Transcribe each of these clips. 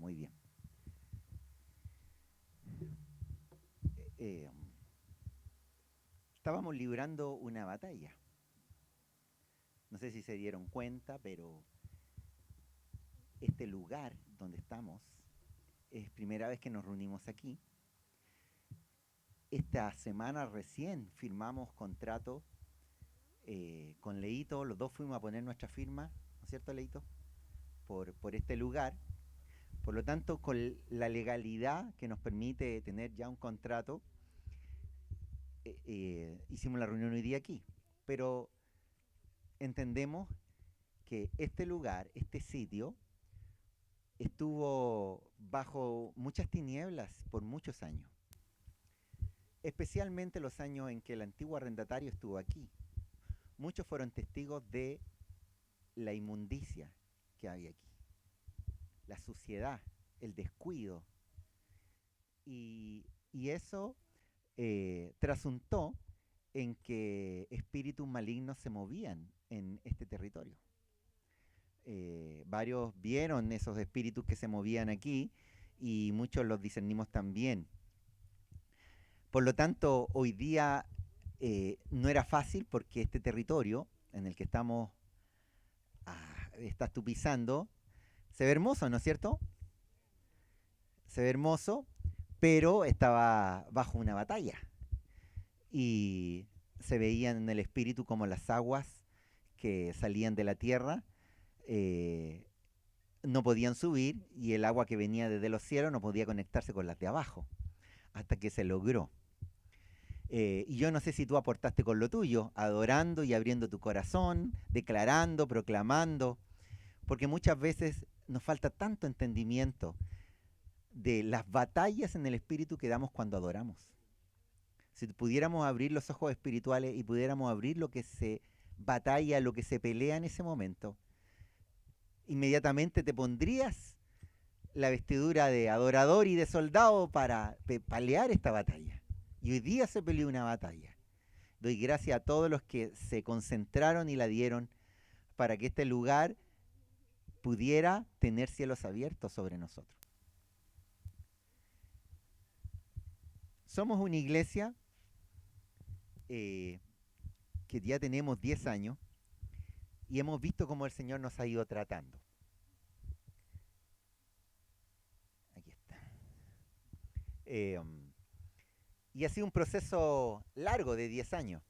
Muy bien. Eh, Estábamos librando una batalla. No sé si se dieron cuenta, pero este lugar donde estamos es primera vez que nos reunimos aquí. Esta semana recién firmamos contrato con Leito, los dos fuimos a poner nuestra firma, ¿no es cierto, Leito? Por este lugar. Por lo tanto, con la legalidad que nos permite tener ya un contrato, hicimos la reunión hoy día aquí. Pero entendemos que este lugar, este sitio, estuvo bajo muchas tinieblas por muchos años, especialmente los años en que el antiguo arrendatario estuvo aquí. Muchos fueron testigos de la inmundicia que había aquí, la suciedad, el descuido, y eso trasuntó en que espíritus malignos se movían en este territorio. Varios vieron esos espíritus que se movían aquí y muchos los discernimos también. Por lo tanto, hoy día no era fácil porque este territorio en el que estás tú pisando, se ve hermoso, ¿no es cierto? Se ve hermoso, pero estaba bajo una batalla. Y se veían en el espíritu como las aguas que salían de la tierra eh, no podían subir y el agua que venía desde los cielos no podía conectarse con las de abajo, hasta que se logró. Y yo no sé si tú aportaste con lo tuyo, adorando y abriendo tu corazón, declarando, proclamando, porque muchas veces nos falta tanto entendimiento de las batallas en el espíritu que damos cuando adoramos. Si pudiéramos abrir los ojos espirituales y pudiéramos abrir lo que se batalla, lo que se pelea en ese momento, inmediatamente te pondrías la vestidura de adorador y de soldado para pelear esta batalla. Y hoy día se peleó una batalla. Doy gracias a todos los que se concentraron y la dieron para que este lugar pudiera tener cielos abiertos sobre nosotros. Somos una iglesia eh, que ya tenemos 10 años y hemos visto cómo el Señor nos ha ido tratando. Aquí está. Y ha sido un proceso largo de 10 años.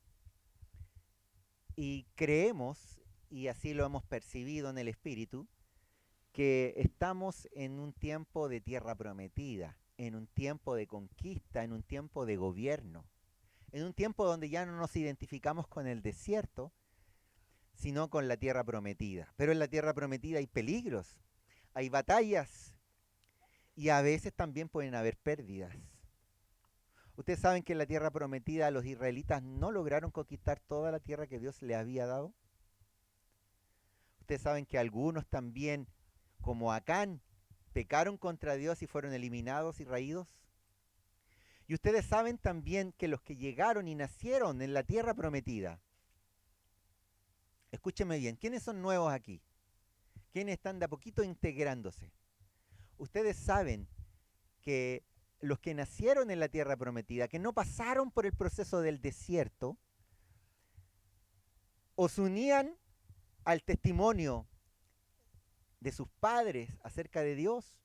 Y creemos, y así lo hemos percibido en el Espíritu, que estamos en un tiempo de tierra prometida, en un tiempo de conquista, en un tiempo de gobierno, en un tiempo donde ya no nos identificamos con el desierto, sino con la tierra prometida. Pero en la tierra prometida hay peligros, hay batallas y a veces también pueden haber pérdidas. Ustedes saben que en la tierra prometida los israelitas no lograron conquistar toda la tierra que Dios le había dado. Ustedes saben que algunos también, como Acán, pecaron contra Dios y fueron eliminados y raídos. Y ustedes saben también que los que llegaron y nacieron en la tierra prometida, escúcheme bien, ¿quiénes son nuevos aquí? ¿Quiénes están de a poquito integrándose? Ustedes saben que los que nacieron en la tierra prometida, que no pasaron por el proceso del desierto, o se unían al testimonio de sus padres acerca de Dios,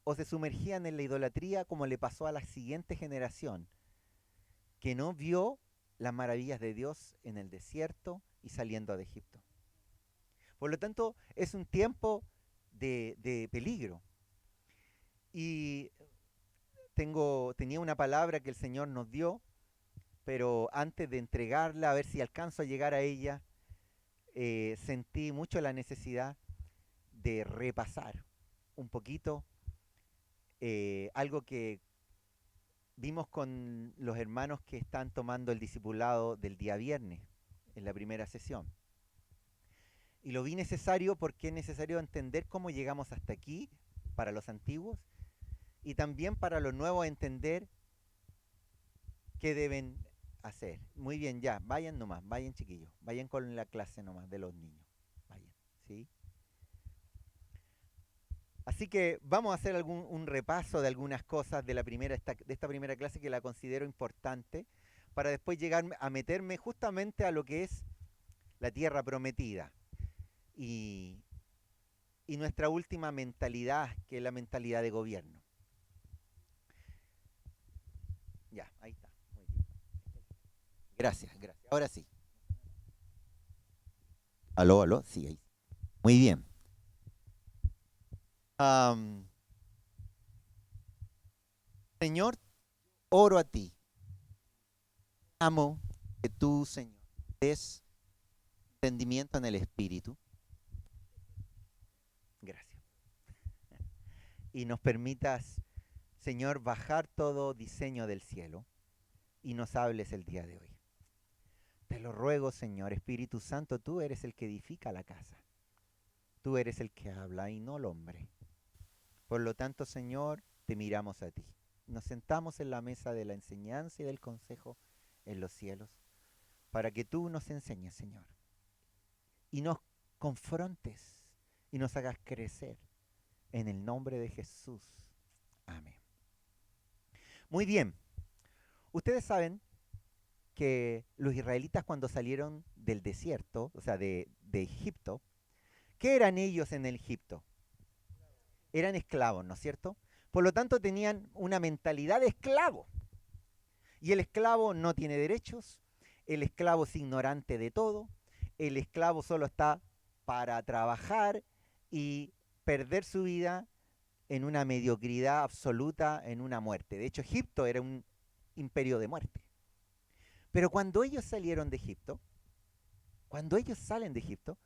o se sumergían en la idolatría como le pasó a la siguiente generación, que no vio las maravillas de Dios en el desierto y saliendo de Egipto. Por lo tanto, es un tiempo de peligro. Y tenía una palabra que el Señor nos dio, pero antes de entregarla, a ver si alcanzo a llegar a ella, sentí mucho la necesidad de repasar un poquito algo que vimos con los hermanos que están tomando el discipulado del día viernes, en la primera sesión. Y lo vi necesario porque es necesario entender cómo llegamos hasta aquí para los antiguos y también para los nuevos entender qué deben hacer. Muy bien, ya, vayan nomás, vayan chiquillos, vayan con la clase nomás de los niños, vayan, ¿sí? Así que vamos a hacer un repaso de algunas cosas de esta primera clase que la considero importante para después llegar a meterme justamente a lo que es la tierra prometida y, y nuestra última mentalidad, que es la mentalidad de gobierno. Ya, ahí está. Muy bien. Gracias, gracias. Ahora sí. Aló, aló, sí, ahí. Muy bien. Am, Señor, oro a ti. Amo que tú, Señor, des entendimiento en el Espíritu. Gracias. Y nos permitas, Señor, bajar todo diseño del cielo y nos hables el día de hoy. Te lo ruego, Señor, Espíritu Santo, tú eres el que edifica la casa. Tú eres el que habla y no el hombre. Por lo tanto, Señor, te miramos a ti. Nos sentamos en la mesa de la enseñanza y del consejo en los cielos para que tú nos enseñes, Señor, y nos confrontes y nos hagas crecer en el nombre de Jesús. Amén. Muy bien. Ustedes saben que los israelitas cuando salieron del desierto, o sea, de Egipto, ¿qué eran ellos en el Egipto? Eran esclavos, ¿no es cierto? Por lo tanto, tenían una mentalidad de esclavo. Y el esclavo no tiene derechos, el esclavo es ignorante de todo, el esclavo solo está para trabajar y perder su vida en una mediocridad absoluta, en una muerte. De hecho, Egipto era un imperio de muerte. Pero cuando ellos salieron de Egipto, cuando ellos salen de Egipto,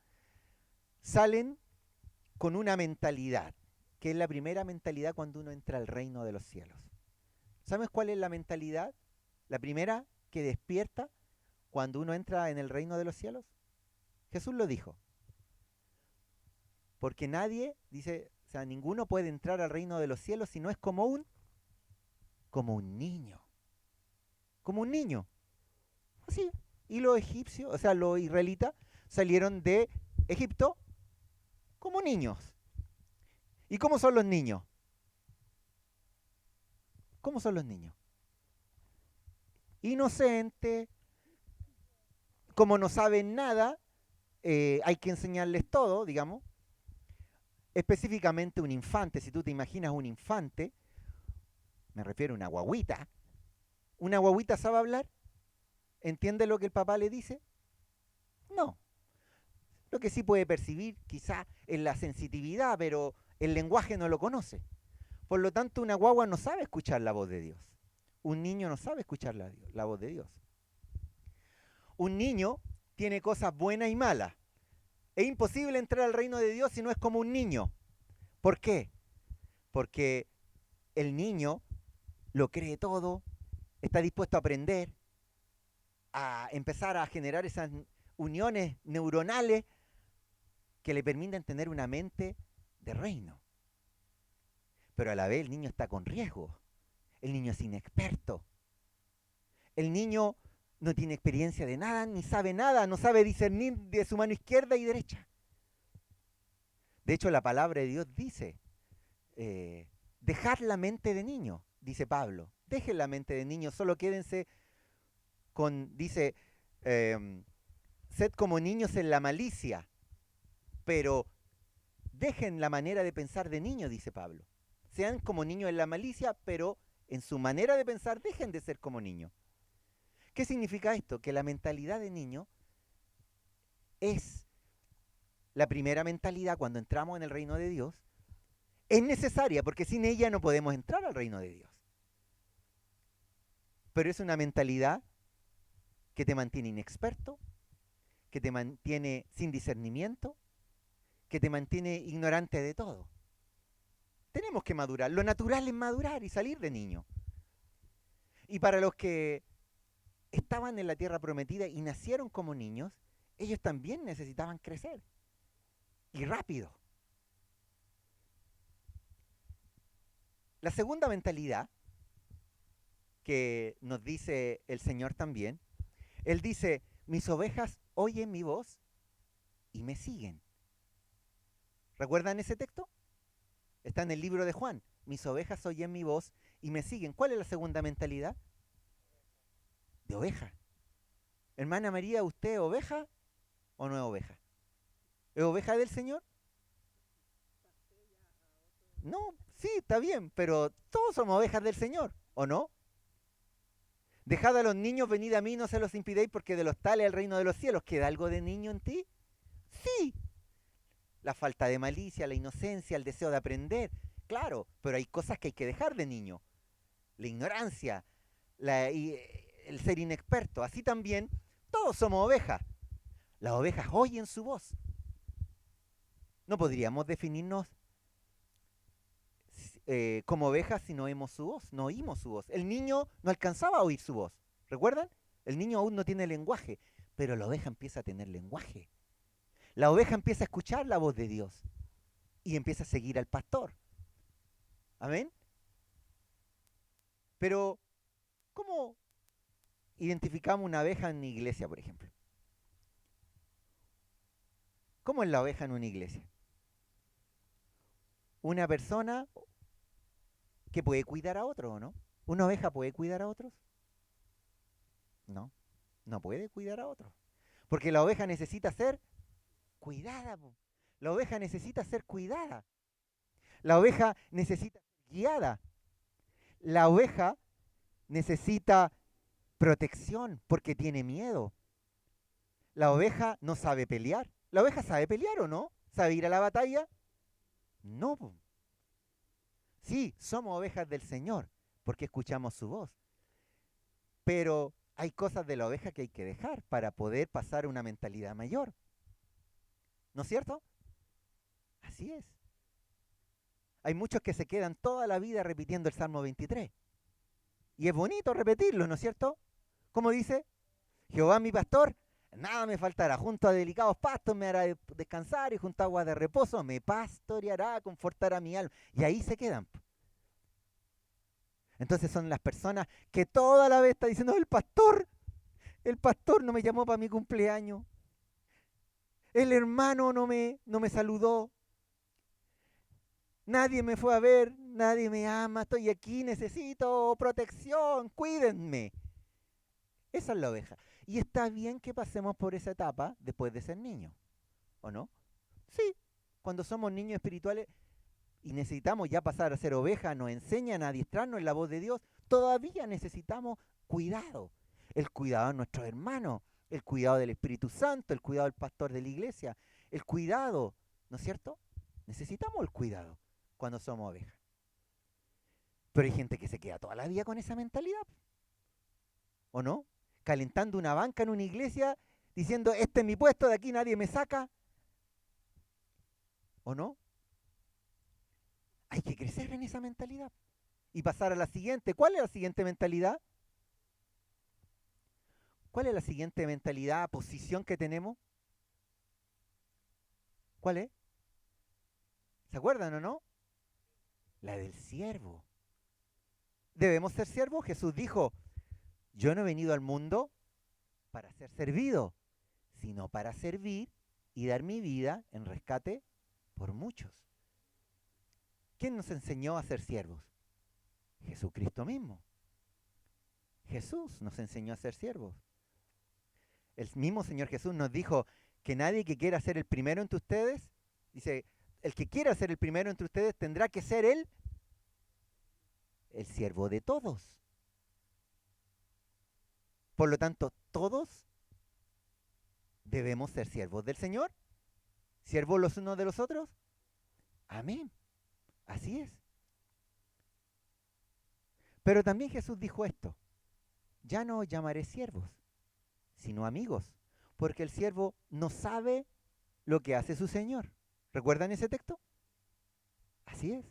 salen con una mentalidad, que es la primera mentalidad cuando uno entra al reino de los cielos. ¿Sabes cuál es la mentalidad? La primera que despierta cuando uno entra en el reino de los cielos. Jesús lo dijo. Porque nadie, dice, o sea, ninguno puede entrar al reino de los cielos si no es como un niño. Como un niño. Así. Y los egipcios, o sea, los israelitas, salieron de Egipto como niños. ¿Y cómo son los niños? ¿Cómo son los niños? Inocentes, como no saben nada, hay que enseñarles todo, digamos. Específicamente un infante, si tú te imaginas un infante, me refiero a una guaguita sabe hablar, ¿entiende lo que el papá le dice? No. Lo que sí puede percibir quizá es la sensitividad, pero el lenguaje no lo conoce. Por lo tanto, una guagua no sabe escuchar la voz de Dios. Un niño no sabe escuchar la voz de Dios. Un niño tiene cosas buenas y malas. Es imposible entrar al reino de Dios si no es como un niño. ¿Por qué? Porque el niño lo cree todo, está dispuesto a aprender, a empezar a generar esas uniones neuronales que le permiten tener una mente de reino. Pero a la vez el niño está con riesgo. El niño es inexperto. El niño no tiene experiencia de nada, ni sabe nada, no sabe discernir de su mano izquierda y derecha. De hecho, la palabra de Dios dice, dejad la mente de niño, dice Pablo. Dejen la mente de niño, solo quédense dice, sed como niños en la malicia, pero dejen la manera de pensar de niño, dice Pablo. Sean como niños en la malicia, pero en su manera de pensar dejen de ser como niños. ¿Qué significa esto? Que la mentalidad de niño es la primera mentalidad cuando entramos en el reino de Dios. Es necesaria porque sin ella no podemos entrar al reino de Dios. Pero es una mentalidad que te mantiene inexperto, que te mantiene sin discernimiento, que te mantiene ignorante de todo. Tenemos que madurar. Lo natural es madurar y salir de niño. Y para los que estaban en la tierra prometida y nacieron como niños, ellos también necesitaban crecer. Y rápido. La segunda mentalidad que nos dice el Señor también, Él dice, mis ovejas oyen mi voz y me siguen. ¿Recuerdan ese texto? Está en el libro de Juan. Mis ovejas oyen mi voz y me siguen. ¿Cuál es la segunda mentalidad? De oveja. Hermana María, ¿usted es oveja o no es oveja? ¿Es oveja del Señor? No, sí, está bien, pero todos somos ovejas del Señor, ¿o no? Dejad a los niños, venid a mí, no se los impidéis, porque de los tales es el reino de los cielos. ¿Queda algo de niño en ti? Sí. La falta de malicia, la inocencia, el deseo de aprender, claro, pero hay cosas que hay que dejar de niño. La ignorancia, el ser inexperto. Así también, todos somos ovejas. Las ovejas oyen su voz. No podríamos definirnos como ovejas si no oímos su voz, no oímos su voz. El niño no alcanzaba a oír su voz, ¿recuerdan? El niño aún no tiene lenguaje, pero la oveja empieza a tener lenguaje. La oveja empieza a escuchar la voz de Dios y empieza a seguir al pastor. ¿Amén? Pero, ¿cómo identificamos una oveja en una iglesia, por ejemplo? ¿Cómo es la oveja en una iglesia? Una persona que puede cuidar a otro, ¿o no? ¿Una oveja puede cuidar a otros? No, no puede cuidar a otros. Porque la oveja necesita ser cuidada. Po. La oveja necesita ser cuidada. La oveja necesita ser guiada. La oveja necesita protección porque tiene miedo. La oveja no sabe pelear. ¿La oveja sabe pelear o no? ¿Sabe ir a la batalla? No. Po. Sí, somos ovejas del Señor porque escuchamos su voz. Pero hay cosas de la oveja que hay que dejar para poder pasar a una mentalidad mayor. ¿No es cierto? Así es. Hay muchos que se quedan toda la vida repitiendo el Salmo 23. Y es bonito repetirlo, ¿no es cierto? Como dice, Jehová mi pastor, nada me faltará. Junto a delicados pastos me hará descansar y junto a aguas de reposo me pastoreará, confortará mi alma. Y ahí se quedan. Entonces son las personas que toda la vez están diciendo, el pastor no me llamó para mi cumpleaños. El hermano no me saludó. Nadie me fue a ver, nadie me ama, estoy aquí, necesito protección, cuídenme. Esa es la oveja. Y está bien que pasemos por esa etapa después de ser niños, ¿o no? Sí, cuando somos niños espirituales y necesitamos ya pasar a ser oveja, nos enseñan a adiestrarnos en la voz de Dios, todavía necesitamos cuidado. El cuidado de nuestros hermanos, el cuidado del Espíritu Santo, el cuidado del pastor de la iglesia, el cuidado, ¿no es cierto? Necesitamos el cuidado cuando somos ovejas. Pero hay gente que se queda toda la vida con esa mentalidad, ¿o no? Calentando una banca en una iglesia, diciendo, este es mi puesto, de aquí nadie me saca, ¿o no? Hay que crecer en esa mentalidad y pasar a la siguiente. ¿Cuál es la siguiente mentalidad? ¿Cuál es la siguiente mentalidad, posición que tenemos? ¿Cuál es? ¿Se acuerdan o no? La del siervo. ¿Debemos ser siervos? Jesús dijo, yo no he venido al mundo para ser servido, sino para servir y dar mi vida en rescate por muchos. ¿Quién nos enseñó a ser siervos? Jesucristo mismo. Jesús nos enseñó a ser siervos. El mismo Señor Jesús nos dijo que nadie que quiera ser el primero entre ustedes, dice, el que quiera ser el primero entre ustedes tendrá que ser el siervo de todos. Por lo tanto, todos debemos ser siervos del Señor, siervos los unos de los otros. Amén. Así es. Pero también Jesús dijo esto, ya no os llamaré siervos, sino amigos, porque el siervo no sabe lo que hace su Señor. ¿Recuerdan ese texto? Así es.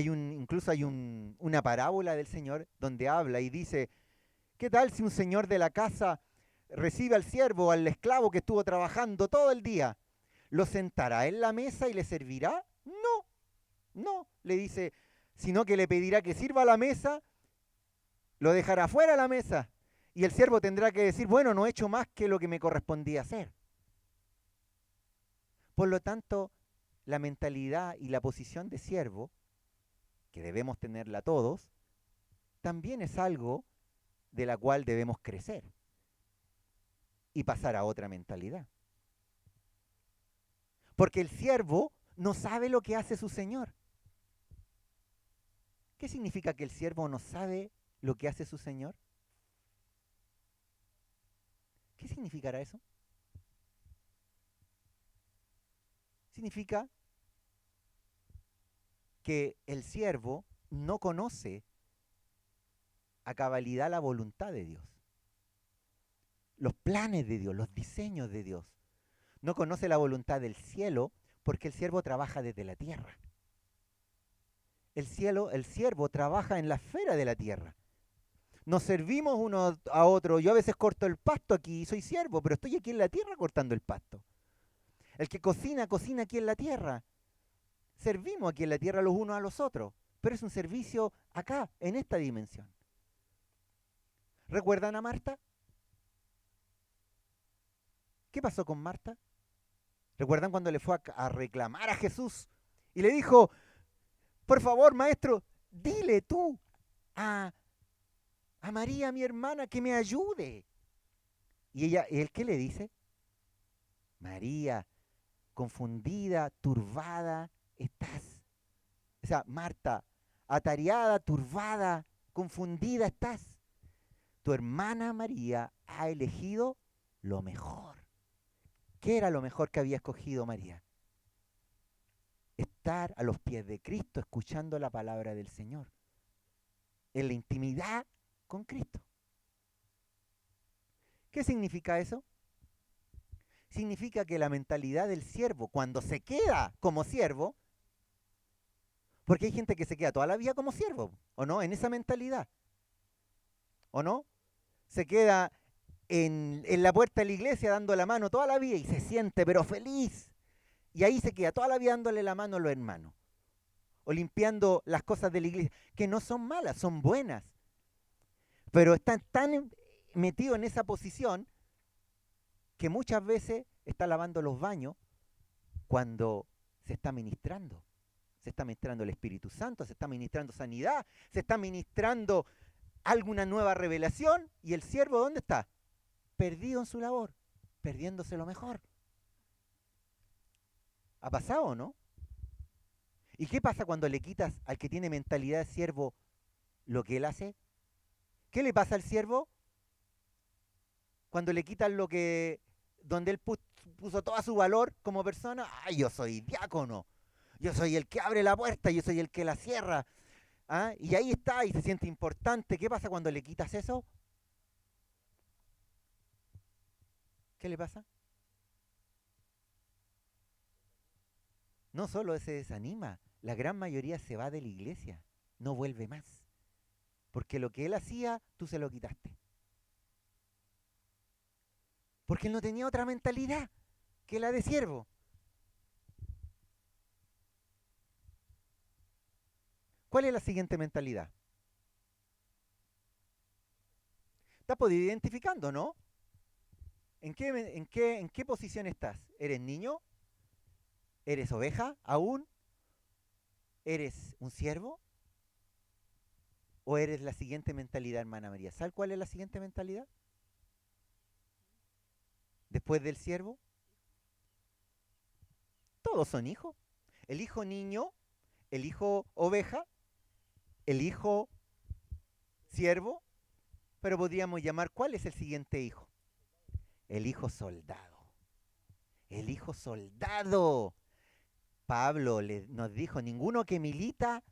Incluso hay una parábola del Señor donde habla y dice, ¿qué tal si un señor de la casa recibe al siervo o al esclavo que estuvo trabajando todo el día? ¿Lo sentará en la mesa y le servirá? No, no, le dice, sino que le pedirá que sirva a la mesa, lo dejará fuera de la mesa y el siervo tendrá que decir, bueno, no he hecho más que lo que me correspondía hacer. Por lo tanto, la mentalidad y la posición de siervo, que debemos tenerla todos, también es algo de la cual debemos crecer y pasar a otra mentalidad. Porque el siervo no sabe lo que hace su señor. ¿Qué significa que el siervo no sabe lo que hace su señor? ¿Qué significará eso? Significa que el siervo no conoce a cabalidad la voluntad de Dios, los planes de Dios, los diseños de Dios. No conoce la voluntad del cielo porque el siervo trabaja desde la tierra. El siervo trabaja en la esfera de la tierra. Nos servimos uno a otro. Yo a veces corto el pasto aquí, soy siervo, pero estoy aquí en la tierra cortando el pasto. El que cocina, cocina aquí en la tierra. Servimos aquí en la tierra los unos a los otros, pero es un servicio acá, en esta dimensión. ¿Recuerdan a Marta? ¿Qué pasó con Marta? ¿Recuerdan cuando le fue a reclamar a Jesús? Y le dijo, por favor, maestro, dile tú a María, mi hermana, que me ayude. Y él, ¿qué le dice? María, confundida, turbada, estás. O sea, Marta, atareada, turbada, confundida estás. Tu hermana María ha elegido lo mejor. ¿Qué era lo mejor que había escogido María? Estar a los pies de Cristo escuchando la palabra del Señor. En la intimidad con Cristo. ¿Qué significa eso? Significa que la mentalidad del siervo, cuando se queda como siervo, porque hay gente que se queda toda la vida como siervo, ¿o no? En esa mentalidad, ¿o no? Se queda en la puerta de la iglesia dando la mano toda la vida y se siente pero feliz. Y ahí se queda toda la vida dándole la mano a los hermanos. O limpiando las cosas de la iglesia, que no son malas, son buenas. Pero están tan metidos en esa posición que muchas veces está lavando los baños cuando se está ministrando. Se está ministrando el Espíritu Santo, se está ministrando sanidad, se está ministrando alguna nueva revelación. ¿Y el siervo dónde está? Perdido en su labor, perdiéndose lo mejor. ¿Ha pasado o no? ¿Y qué pasa cuando le quitas al que tiene mentalidad de siervo lo que él hace? ¿Qué le pasa al siervo? Cuando le quitan lo que, donde él puso todo su valor como persona. ¡Ay, yo soy diácono! Yo soy el que abre la puerta, yo soy el que la cierra. ¿Ah? Y ahí está, y se siente importante. ¿Qué pasa cuando le quitas eso? ¿Qué le pasa? No solo se desanima, la gran mayoría se va de la iglesia, no vuelve más. Porque lo que él hacía, tú se lo quitaste. Porque él no tenía otra mentalidad que la de siervo. ¿Cuál es la siguiente mentalidad? ¿Estás podido identificando, no? ¿En qué posición estás? ¿Eres niño? ¿Eres oveja aún? ¿Eres un siervo? ¿O eres la siguiente mentalidad, hermana María? ¿Sabes cuál es la siguiente mentalidad? Después del siervo, todos son hijos. El hijo niño, el hijo oveja, el hijo siervo, pero podríamos llamar, ¿cuál es el siguiente hijo? El hijo soldado. El hijo soldado. Pablo nos dijo, ninguno que milita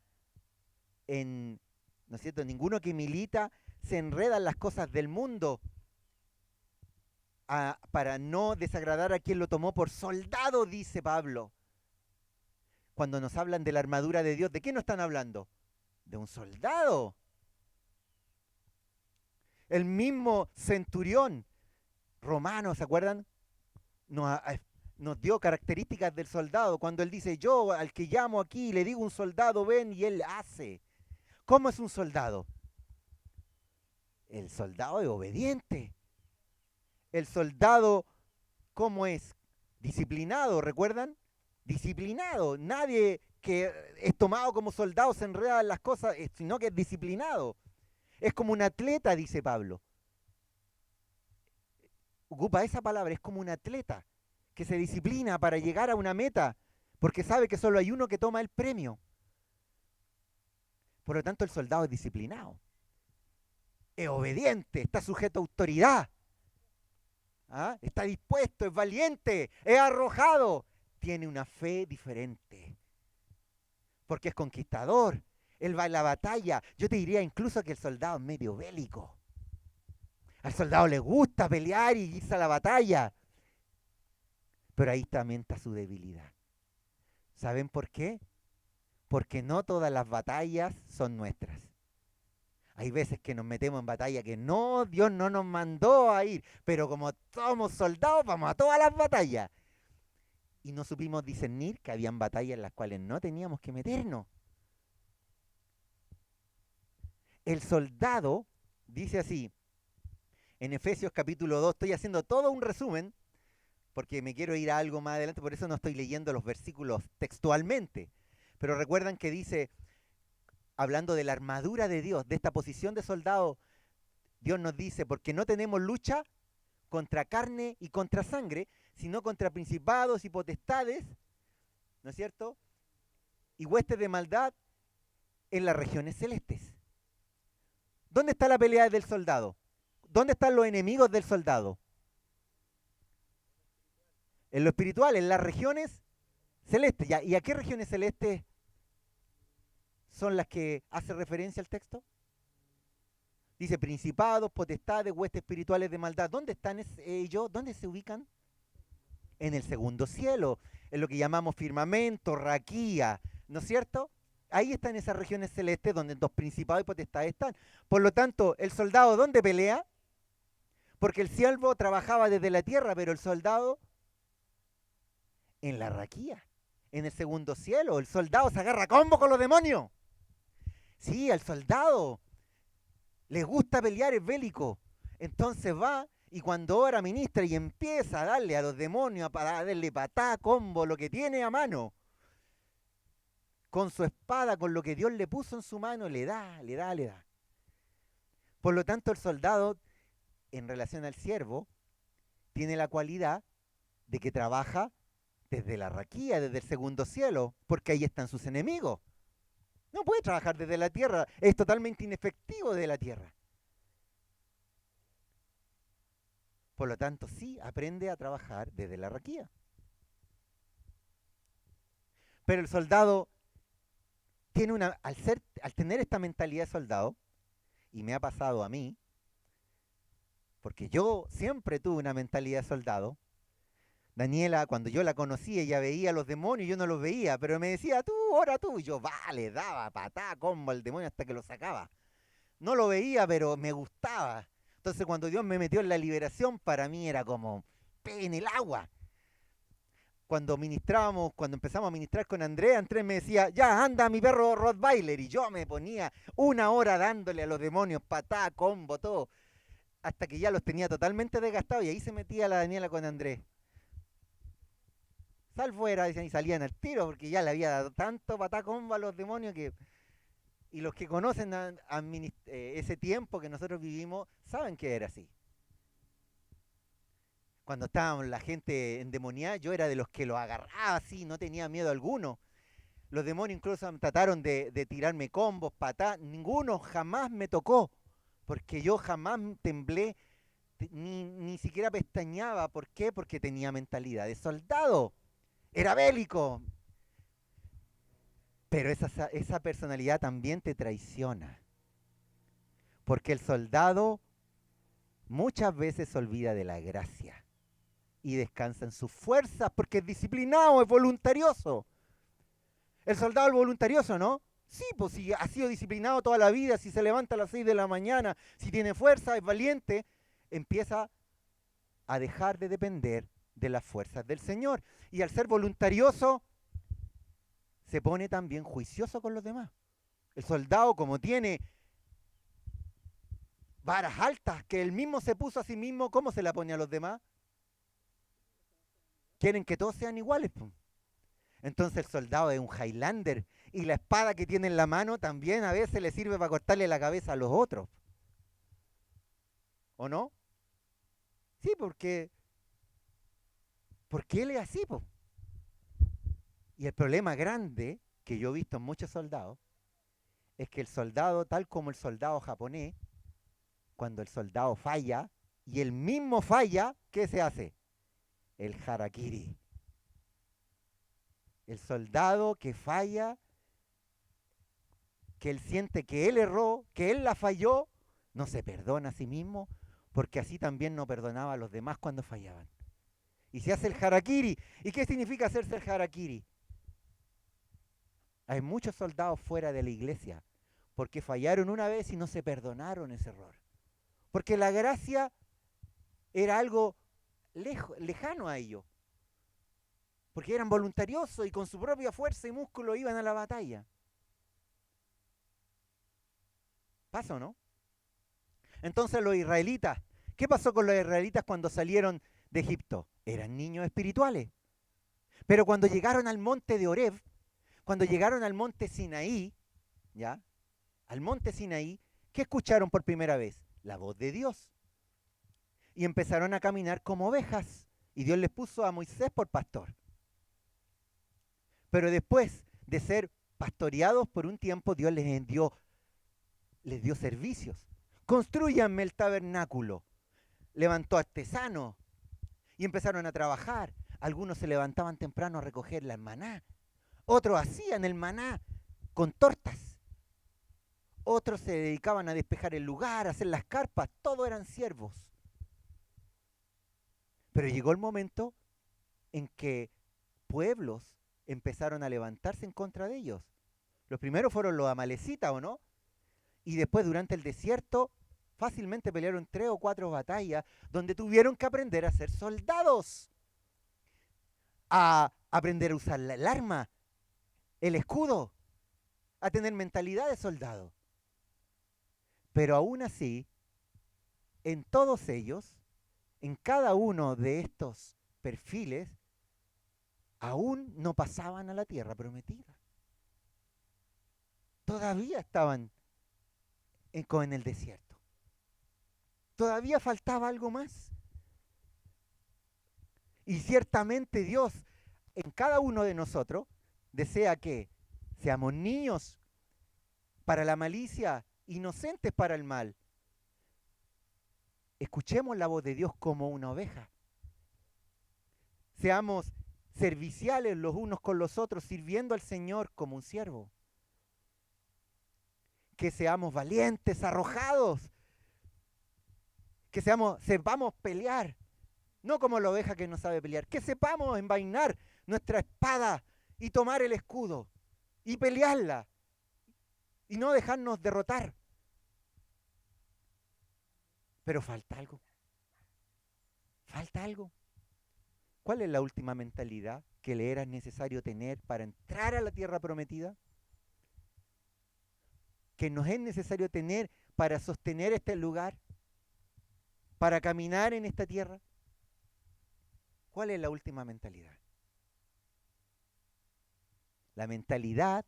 ¿no es cierto? Ninguno que milita se enreda en las cosas del mundo para no desagradar a quien lo tomó por soldado, dice Pablo. Cuando nos hablan de la armadura de Dios, ¿de qué nos están hablando? De un soldado. El mismo centurión romano, ¿se acuerdan? Nos dio características del soldado. Cuando él dice, yo al que llamo aquí le digo un soldado, ven, y él hace. ¿Cómo es un soldado? El soldado es obediente. El soldado, ¿cómo es? Disciplinado, ¿recuerdan? disciplinado. Nadie que es tomado como soldado se enreda en las cosas, sino que es disciplinado. Es como un atleta, dice Pablo. Ocupa esa palabra, es como un atleta que se disciplina para llegar a una meta, porque sabe que solo hay uno que toma el premio. Por lo tanto, el soldado es disciplinado, es obediente, está sujeto a autoridad. ¿Ah? Está dispuesto, es valiente, es arrojado, tiene una fe diferente, porque es conquistador, él va en la batalla. Yo te diría incluso que el soldado es medio bélico. Al soldado le gusta pelear y irse a la batalla, pero ahí también está su debilidad. ¿Saben por qué? Porque no todas las batallas son nuestras. Hay veces que nos metemos en batalla que no, Dios no nos mandó a ir, pero como somos soldados vamos a todas las batallas. Y no supimos discernir que habían batallas en las cuales no teníamos que meternos. El soldado, dice así, en Efesios capítulo 2, estoy haciendo todo un resumen, porque me quiero ir a algo más adelante, por eso no estoy leyendo los versículos textualmente. Pero recuerdan que dice, hablando de la armadura de Dios, de esta posición de soldado, Dios nos dice, porque no tenemos lucha contra carne y contra sangre, sino contra principados y potestades, ¿no es cierto? Y huestes de maldad en las regiones celestes. ¿Dónde está la pelea del soldado? ¿Dónde están los enemigos del soldado? En lo espiritual, en las regiones celestes. ¿Y a qué regiones celestes son las que hace referencia el texto? Dice principados, potestades, huestes espirituales de maldad. ¿Dónde están ellos? ¿Dónde se ubican? En el segundo cielo, en lo que llamamos firmamento, raquía, ¿no es cierto? Ahí están esas regiones celestes donde los principados y potestades están. Por lo tanto, el soldado, ¿dónde pelea? Porque el siervo trabajaba desde la tierra, pero el soldado en la raquía, en el segundo cielo. El soldado se agarra a combo con los demonios. Sí, al soldado le gusta pelear, es bélico. Entonces va y cuando ora, ministra y empieza a darle a los demonios, para darle patá, combo, lo que tiene a mano. Con su espada, con lo que Dios le puso en su mano, le da. Por lo tanto, el soldado, en relación al siervo, tiene la cualidad de que trabaja desde la raquía, desde el segundo cielo, porque ahí están sus enemigos. No puede trabajar desde la tierra, es totalmente inefectivo desde la tierra. Por lo tanto, sí, aprende a trabajar desde la raquía. Pero el soldado tiene al tener esta mentalidad de soldado, y me ha pasado a mí, porque yo siempre tuve una mentalidad de soldado. Daniela, cuando yo la conocí, ella veía a los demonios, yo no los veía, pero me decía, tú, ora tú, y yo, vale, daba patá, combo al demonio hasta que lo sacaba. No lo veía, pero me gustaba. Entonces cuando Dios me metió en la liberación, para mí era como pez en el agua. Cuando empezamos a ministrar con Andrés me decía, ya, anda mi perro Rottweiler, y yo me ponía 1 hora dándole a los demonios, patá, combo, todo, hasta que ya los tenía totalmente desgastados, y ahí se metía la Daniela con Andrés. Sal fuera, decían, y salían al tiro, porque ya le había dado tanto patá combo a los demonios que... Y los que conocen ese tiempo que nosotros vivimos, saben que era así. Cuando estábamos la gente endemoniada, yo era de los que lo agarraba así, no tenía miedo alguno. Los demonios incluso trataron de tirarme combos, patá, ninguno jamás me tocó, porque yo jamás temblé, ni siquiera pestañaba. ¿Por qué? Porque tenía mentalidad de soldado, era bélico. Pero esa personalidad también te traiciona, porque el soldado muchas veces se olvida de la gracia y descansa en sus fuerzas porque es disciplinado, es voluntarioso. El soldado es voluntarioso, ¿no? Sí, pues si ha sido disciplinado toda la vida, si se levanta a las 6 de la mañana, si tiene fuerza, es valiente, empieza a dejar de depender de las fuerzas del Señor. Y al ser voluntarioso, se pone también juicioso con los demás. El soldado, como tiene varas altas que él mismo se puso a sí mismo, ¿cómo se la pone a los demás? Quieren que todos sean iguales, pues. Entonces el soldado es un Highlander y la espada que tiene en la mano también a veces le sirve para cortarle la cabeza a los otros. ¿O no? Sí, porque él es así, po. Y el problema grande que yo he visto en muchos soldados es que el soldado, tal como el soldado japonés, cuando el soldado falla y él mismo falla, ¿qué se hace? El harakiri. El soldado que falla, que él siente que él erró, que él la falló, no se perdona a sí mismo, porque así también no perdonaba a los demás cuando fallaban. Y se hace el harakiri. ¿Y qué significa hacerse el harakiri? Hay muchos soldados fuera de la iglesia porque fallaron una vez y no se perdonaron ese error. Porque la gracia era algo lejano a ellos. Porque eran voluntariosos y con su propia fuerza y músculo iban a la batalla. ¿Pasa o no? Entonces los israelitas, ¿qué pasó con los israelitas cuando salieron de Egipto? Eran niños espirituales. Pero cuando llegaron al monte de Oreb, cuando llegaron al monte Sinaí, ¿ya? Al monte Sinaí, ¿qué escucharon por primera vez? La voz de Dios. Y empezaron a caminar como ovejas. Y Dios les puso a Moisés por pastor. Pero después de ser pastoreados por un tiempo, Dios les dio servicios. Construyanme el tabernáculo. Levantó artesanos y empezaron a trabajar. Algunos se levantaban temprano a recoger la maná. Otros hacían el maná con tortas. Otros se dedicaban a despejar el lugar, a hacer las carpas. Todos eran siervos. Pero llegó el momento en que pueblos empezaron a levantarse en contra de ellos. Los primeros fueron los amalecitas, ¿o no? Y después durante el desierto fácilmente pelearon 3 o 4 batallas donde tuvieron que aprender a ser soldados, a aprender a usar el arma, el escudo, a tener mentalidad de soldado. Pero aún así, en todos ellos, en cada uno de estos perfiles, aún no pasaban a la tierra prometida. Todavía estaban en el desierto. Todavía faltaba algo más. Y ciertamente Dios en cada uno de nosotros desea que seamos niños para la malicia, inocentes para el mal. Escuchemos la voz de Dios como una oveja. Seamos serviciales los unos con los otros, sirviendo al Señor como un siervo. Que seamos valientes, arrojados. Que sepamos pelear. No como la oveja que no sabe pelear. Que sepamos envainar nuestra espada y tomar el escudo y pelearla y no dejarnos derrotar. Pero falta algo. Falta algo. ¿Cuál es la última mentalidad que le era necesario tener para entrar a la tierra prometida? Que nos es necesario tener para sostener este lugar, para caminar en esta tierra. ¿Cuál es la última mentalidad? La mentalidad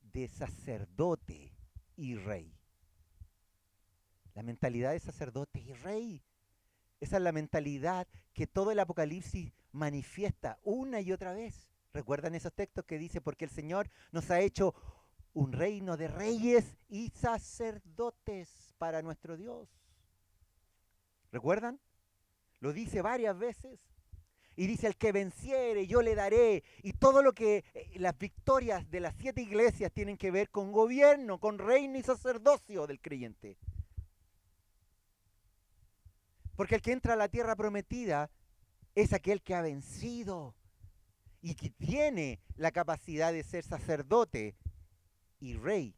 de sacerdote y rey. La mentalidad de sacerdote y rey. Esa es la mentalidad que todo el Apocalipsis manifiesta una y otra vez. ¿Recuerdan esos textos que dice, porque el Señor nos ha hecho un reino de reyes y sacerdotes para nuestro Dios? ¿Recuerdan? Lo dice varias veces. Y dice, al que venciere, yo le daré. Y todo lo que las victorias de las 7 iglesias tienen que ver con gobierno, con reino y sacerdocio del creyente. Porque el que entra a la tierra prometida es aquel que ha vencido y que tiene la capacidad de ser sacerdote y rey.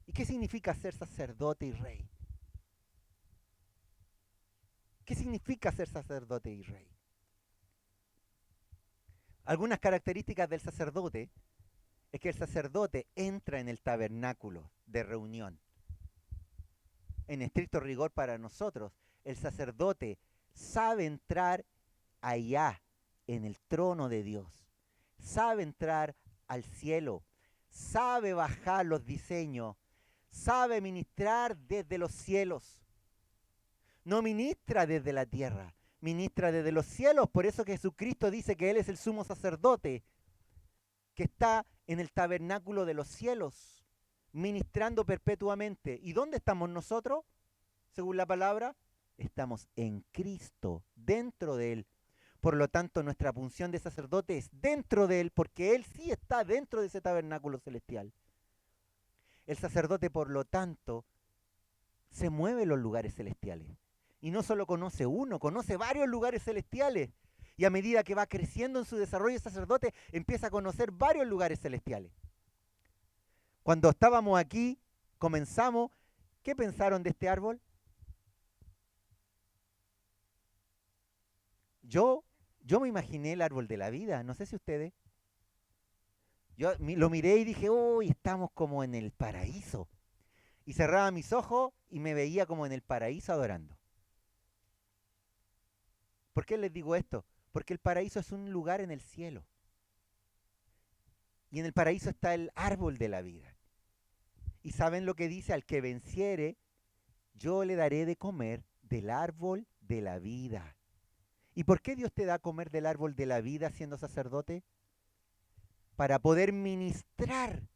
¿Y qué significa ser sacerdote y rey? ¿Qué significa ser sacerdote y rey? Algunas características del sacerdote es que el sacerdote entra en el tabernáculo de reunión. En estricto rigor para nosotros, el sacerdote sabe entrar allá en el trono de Dios. Sabe entrar al cielo. Sabe bajar los diseños. Sabe ministrar desde los cielos. No ministra desde la tierra, ministra desde los cielos. Por eso que Jesucristo dice que Él es el sumo sacerdote, que está en el tabernáculo de los cielos, ministrando perpetuamente. ¿Y dónde estamos nosotros? Según la palabra, estamos en Cristo, dentro de Él. Por lo tanto, nuestra función de sacerdote es dentro de Él, porque Él sí está dentro de ese tabernáculo celestial. El sacerdote, por lo tanto, se mueve en los lugares celestiales. Y no solo conoce uno, conoce varios lugares celestiales. Y a medida que va creciendo en su desarrollo, el sacerdote empieza a conocer varios lugares celestiales. Cuando estábamos aquí, comenzamos, ¿qué pensaron de este árbol? Yo me imaginé el árbol de la vida, no sé si ustedes. Yo lo miré y dije, uy, estamos como en el paraíso. Y cerraba mis ojos y me veía como en el paraíso adorando. ¿Por qué les digo esto? Porque el paraíso es un lugar en el cielo. Y en el paraíso está el árbol de la vida. ¿Y saben lo que dice? Al que venciere, yo le daré de comer del árbol de la vida. ¿Y por qué Dios te da a comer del árbol de la vida siendo sacerdote? Para poder ministrar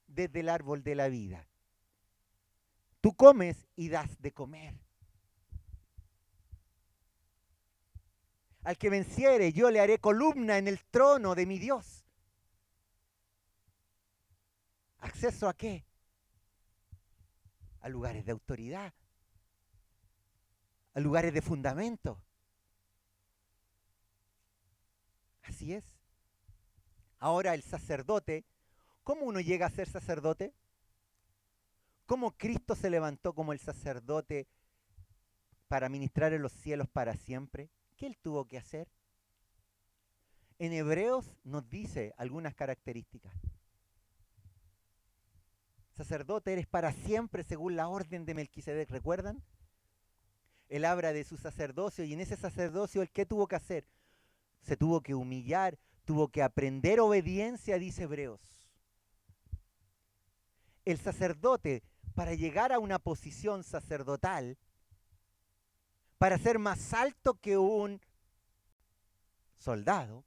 desde el árbol de la vida. Tú comes y das de comer. Al que venciere, yo le haré columna en el trono de mi Dios. ¿Acceso a qué? A lugares de autoridad, a lugares de fundamento. Así es. Ahora el sacerdote, ¿cómo uno llega a ser sacerdote? ¿Cómo Cristo se levantó como el sacerdote para ministrar en los cielos para siempre? ¿Qué él tuvo que hacer? En Hebreos nos dice algunas características. Sacerdote eres para siempre según la orden de Melquisedec, ¿recuerdan? Él habla de su sacerdocio y en ese sacerdocio, ¿el qué tuvo que hacer? Se tuvo que humillar, tuvo que aprender obediencia, dice Hebreos. El sacerdote, para llegar a una posición sacerdotal, para ser más alto que un soldado,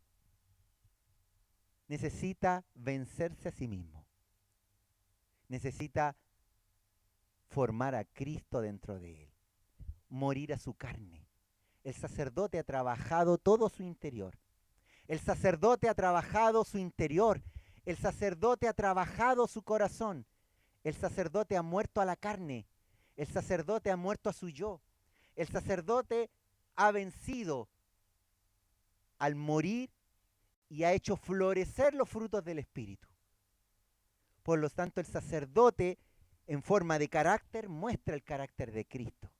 necesita vencerse a sí mismo. Necesita formar a Cristo dentro de él, morir a su carne. El sacerdote ha trabajado todo su interior. El sacerdote ha trabajado su interior. El sacerdote ha trabajado su corazón. El sacerdote ha muerto a la carne. El sacerdote ha muerto a su yo. El sacerdote ha vencido al morir y ha hecho florecer los frutos del Espíritu. Por lo tanto, el sacerdote, en forma de carácter, muestra el carácter de Cristo.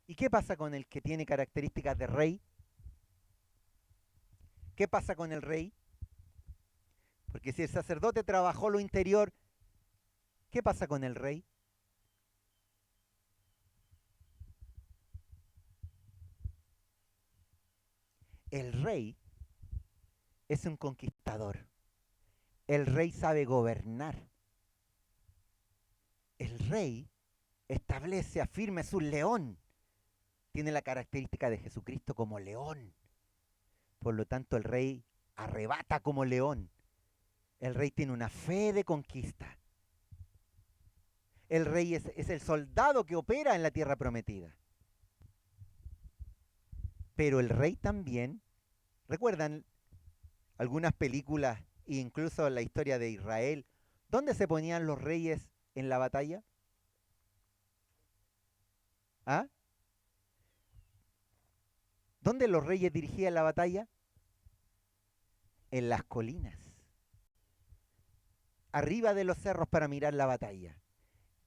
¿Y qué pasa con el que tiene características de rey? ¿Qué pasa con el rey? Porque si el sacerdote trabajó lo interior, ¿qué pasa con el rey? El rey es un conquistador. El rey sabe gobernar. El rey establece, afirma, es un león. Tiene la característica de Jesucristo como león. Por lo tanto, el rey arrebata como león. El rey tiene una fe de conquista. El rey es el soldado que opera en la tierra prometida. Pero el rey también, ¿recuerdan algunas películas e incluso la historia de Israel? ¿Dónde se ponían los reyes en la batalla? ¿Ah? ¿Dónde los reyes dirigían la batalla? En las colinas. Arriba de los cerros para mirar la batalla.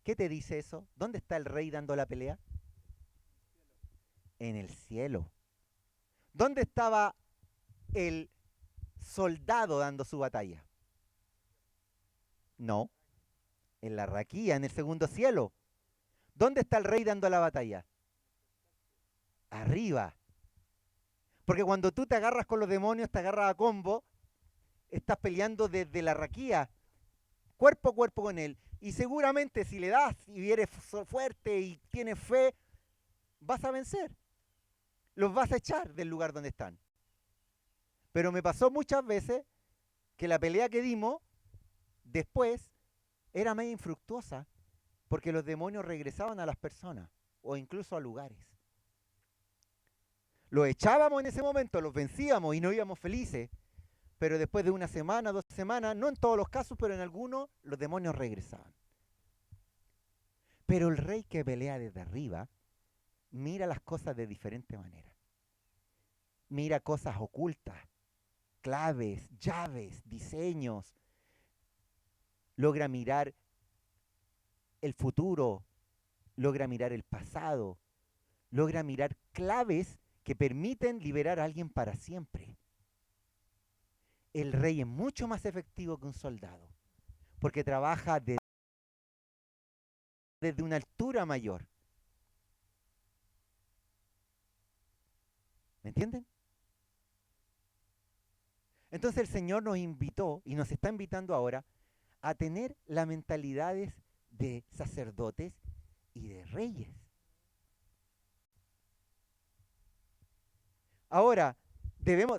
¿Qué te dice eso? ¿Dónde está el rey dando la pelea? En el cielo. ¿Dónde estaba el soldado dando su batalla? No, en la raquía, en el segundo cielo. ¿Dónde está el rey dando la batalla? Arriba. Porque cuando tú te agarras con los demonios, te agarras a combo, estás peleando desde la raquía, cuerpo a cuerpo con él. Y seguramente si le das y eres fuerte y tienes fe, vas a vencer. Los vas a echar del lugar donde están. Pero me pasó muchas veces que la pelea que dimos después era medio infructuosa porque los demonios regresaban a las personas o incluso a lugares. Los echábamos en ese momento, los vencíamos y no íbamos felices, pero después de una semana, 2 semanas, no en todos los casos, pero en algunos, los demonios regresaban. Pero el rey que pelea desde arriba mira las cosas de diferente manera. Mira cosas ocultas, claves, llaves, diseños. Logra mirar el futuro, logra mirar el pasado, logra mirar claves que permiten liberar a alguien para siempre. El rey es mucho más efectivo que un soldado, porque trabaja desde una altura mayor. ¿Me entienden? Entonces el Señor nos invitó y nos está invitando ahora a tener las mentalidades de sacerdotes y de reyes. Ahora,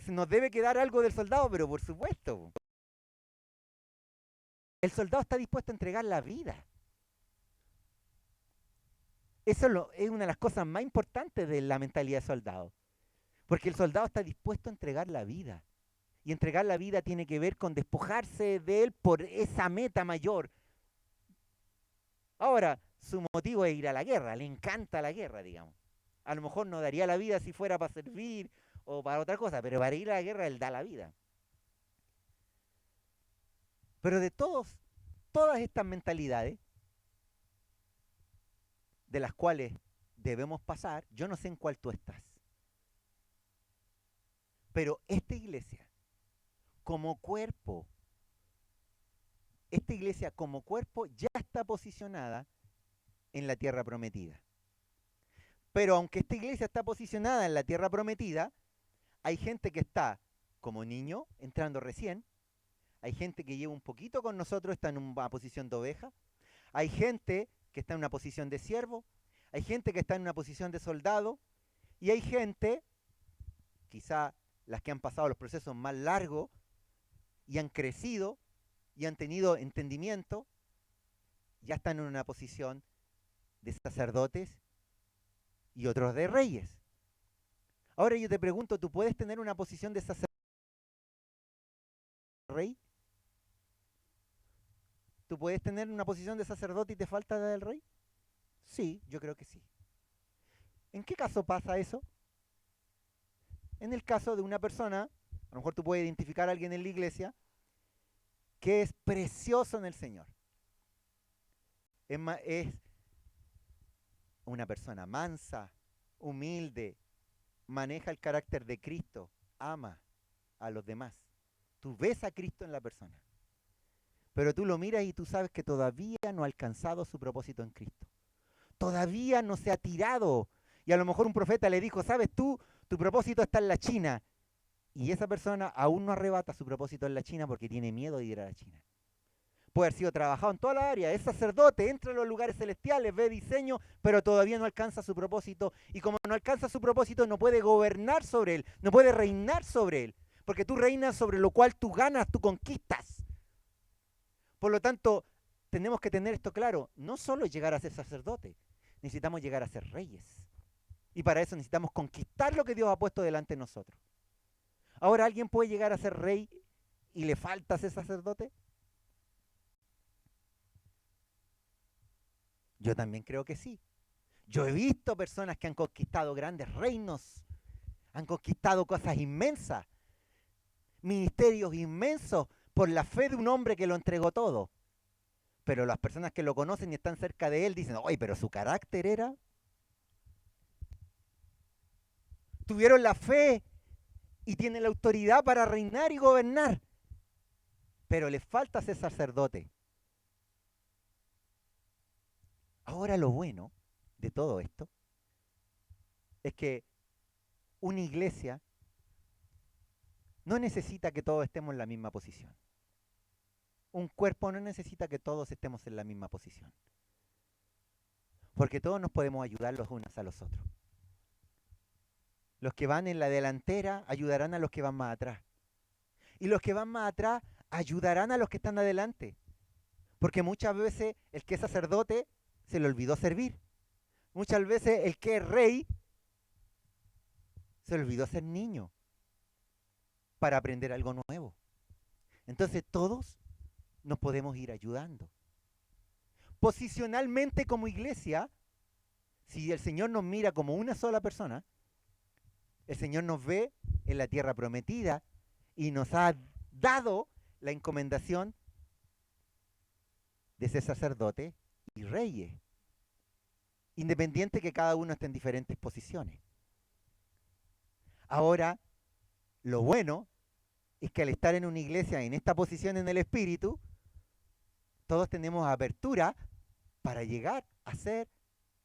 nos debe quedar algo del soldado, pero por supuesto. El soldado está dispuesto a entregar la vida. Eso es una de las cosas más importantes de la mentalidad de soldado. Porque el soldado está dispuesto a entregar la vida. Y entregar la vida tiene que ver con despojarse de él por esa meta mayor. Ahora, su motivo es ir a la guerra, le encanta la guerra, digamos. A lo mejor no daría la vida si fuera para servir o para otra cosa, pero para ir a la guerra él da la vida. Pero de todas estas mentalidades, de las cuales debemos pasar, yo no sé en cuál tú estás. Pero esta iglesia, como cuerpo, ya está posicionada en la tierra prometida. Pero aunque esta iglesia está posicionada en la tierra prometida, hay gente que está como niño, entrando recién. Hay gente que lleva un poquito con nosotros, está en una posición de oveja. Hay gente que está en una posición de siervo. Hay gente que está en una posición de soldado. Y hay gente, quizá las que han pasado los procesos más largos y han crecido y han tenido entendimiento, ya están en una posición de sacerdotes y otros de reyes. Ahora yo te pregunto, ¿tú puedes tener una posición de sacerdote rey? ¿Tú puedes tener una posición de sacerdote y te falta la del rey? Sí, yo creo que sí. ¿En qué caso pasa eso? En el caso de una persona, a lo mejor tú puedes identificar a alguien en la iglesia que es precioso en el Señor. Es una persona mansa, humilde, maneja el carácter de Cristo, ama a los demás. Tú ves a Cristo en la persona. Pero tú lo miras y tú sabes que todavía no ha alcanzado su propósito en Cristo. Todavía no se ha tirado. Y a lo mejor un profeta le dijo, sabes tú, tu propósito está en la China. Y esa persona aún no arrebata su propósito en la China porque tiene miedo de ir a la China. Puede haber sido trabajado en toda la área, es sacerdote, entra en los lugares celestiales, ve diseño, pero todavía no alcanza su propósito. Y como no alcanza su propósito, no puede gobernar sobre él, no puede reinar sobre él. Porque tú reinas sobre lo cual tú ganas, tú conquistas. Por lo tanto, tenemos que tener esto claro, no solo llegar a ser sacerdote, necesitamos llegar a ser reyes. Y para eso necesitamos conquistar lo que Dios ha puesto delante de nosotros. Ahora, ¿alguien puede llegar a ser rey y le falta ser sacerdote? Yo también creo que sí. Yo he visto personas que han conquistado grandes reinos, han conquistado cosas inmensas, ministerios inmensos, por la fe de un hombre que lo entregó todo. Pero las personas que lo conocen y están cerca de él dicen, oye, pero su carácter era... Tuvieron la fe y tienen la autoridad para reinar y gobernar, pero les falta ser sacerdote. Ahora lo bueno de todo esto es que una iglesia no necesita que todos estemos en la misma posición. Un cuerpo no necesita que todos estemos en la misma posición. Porque todos nos podemos ayudar los unos a los otros. Los que van en la delantera ayudarán a los que van más atrás. Y los que van más atrás ayudarán a los que están adelante. Porque muchas veces el que es sacerdote se le olvidó servir. Muchas veces el que es rey se le olvidó ser niño para aprender algo nuevo. Entonces todos nos podemos ir ayudando. Posicionalmente como iglesia, si el Señor nos mira como una sola persona, el Señor nos ve en la tierra prometida y nos ha dado la encomendación de ser sacerdote y reyes, independiente que cada uno esté en diferentes posiciones. Ahora, lo bueno es que al estar en una iglesia en esta posición en el Espíritu, todos tenemos apertura para llegar a ser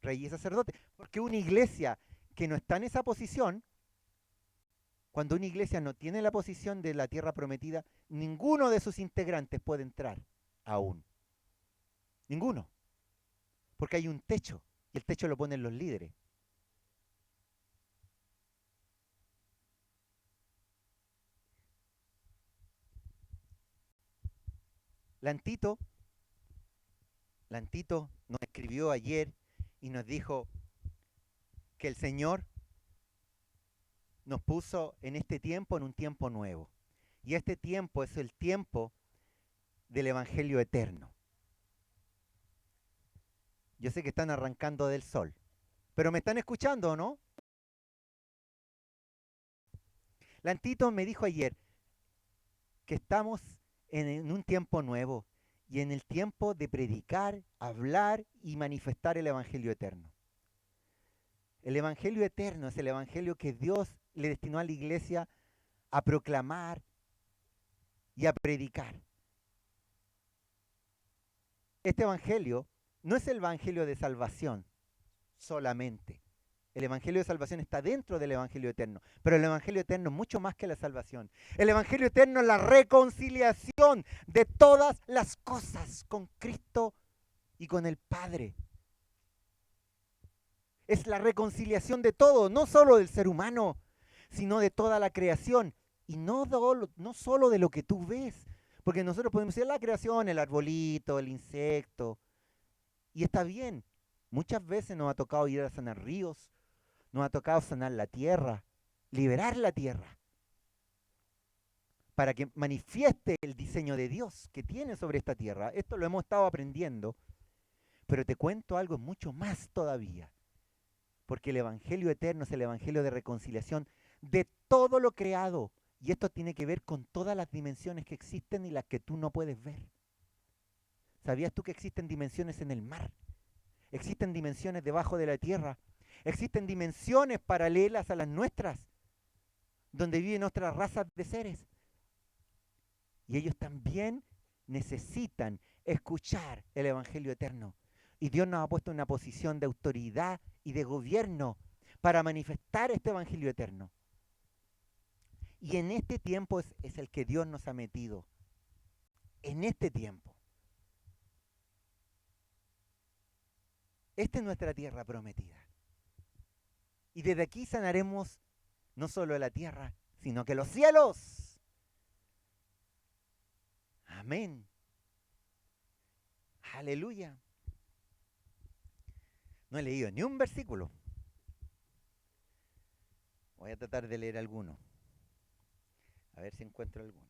rey y sacerdote. Porque una iglesia que no está en esa posición, cuando una iglesia no tiene la posición de la tierra prometida, ninguno de sus integrantes puede entrar aún. Ninguno. Porque hay un techo, y el techo lo ponen los líderes. Lantito nos escribió ayer y nos dijo que el Señor nos puso en este tiempo, en un tiempo nuevo. Y este tiempo es el tiempo del Evangelio eterno. Yo sé que están arrancando del sol, pero ¿me están escuchando o no? Lantito me dijo ayer que estamos en un tiempo nuevo y en el tiempo de predicar, hablar y manifestar el Evangelio eterno. El Evangelio eterno es el Evangelio que Dios le destinó a la iglesia a proclamar y a predicar. Este Evangelio no es el Evangelio de salvación solamente. El Evangelio de salvación está dentro del Evangelio eterno, pero el Evangelio eterno es mucho más que la salvación. El Evangelio eterno es la reconciliación de todas las cosas con Cristo y con el Padre. Es la reconciliación de todo, no solo del ser humano, sino de toda la creación. Y no solo de lo que tú ves, porque nosotros podemos decir la creación, el arbolito, el insecto, y está bien. Muchas veces nos ha tocado ir a sanar ríos, nos ha tocado sanar la tierra, liberar la tierra, para que manifieste el diseño de Dios que tiene sobre esta tierra. Esto lo hemos estado aprendiendo, pero te cuento algo mucho más todavía, porque el Evangelio eterno es el Evangelio de reconciliación de todo lo creado, y esto tiene que ver con todas las dimensiones que existen y las que tú no puedes ver. ¿Sabías tú que existen dimensiones en el mar? Existen dimensiones debajo de la tierra. Existen dimensiones paralelas a las nuestras, donde viven otras razas de seres. Y ellos también necesitan escuchar el Evangelio eterno. Y Dios nos ha puesto en una posición de autoridad y de gobierno para manifestar este Evangelio eterno. Y en este tiempo es el que Dios nos ha metido. En este tiempo. Esta es nuestra tierra prometida. Y desde aquí sanaremos no solo la tierra, sino que los cielos. Amén. Aleluya. No he leído ni un versículo. Voy a tratar de leer alguno. A ver si encuentro alguno.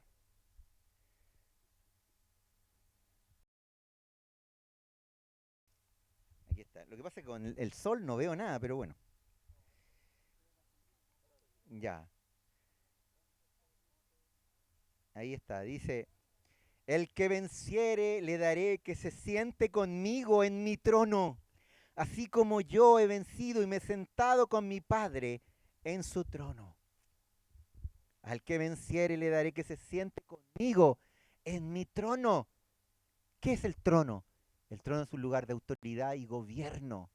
Aquí está. Lo que pasa es que con el sol no veo nada, pero bueno. Ya. Ahí está. Dice, el que venciere le daré que se siente conmigo en mi trono, así como yo he vencido y me he sentado con mi Padre en su trono. Al que venciere le daré que se siente conmigo en mi trono. ¿Qué es el trono? El trono es un lugar de autoridad y gobierno.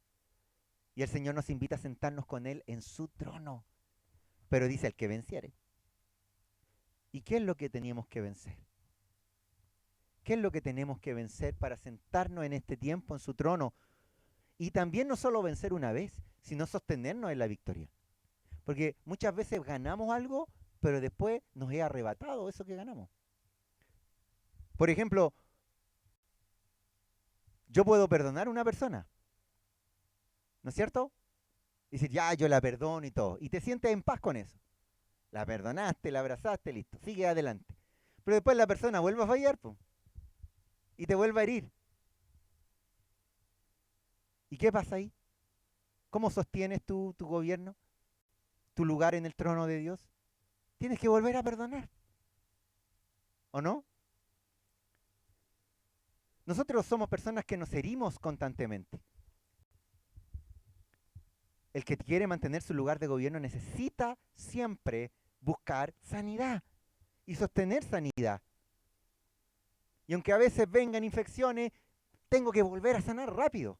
Y el Señor nos invita a sentarnos con Él en su trono. Pero dice el que venciere. ¿Y qué es lo que teníamos que vencer? ¿Qué es lo que tenemos que vencer para sentarnos en este tiempo en su trono? Y también no solo vencer una vez, sino sostenernos en la victoria. Porque muchas veces ganamos algo, pero después nos es arrebatado eso que ganamos. Por ejemplo, yo puedo perdonar a una persona, ¿no es cierto? Y decir, ya, yo la perdono y todo. Y te sientes en paz con eso. La perdonaste, la abrazaste, listo. Sigue adelante. Pero después la persona vuelve a fallar, po, y te vuelve a herir. ¿Y qué pasa ahí? ¿Cómo sostienes tú tu gobierno? ¿Tu lugar en el trono de Dios? Tienes que volver a perdonar, ¿o no? Nosotros somos personas que nos herimos constantemente. El que quiere mantener su lugar de gobierno necesita siempre buscar sanidad y sostener sanidad. Y aunque a veces vengan infecciones, tengo que volver a sanar rápido.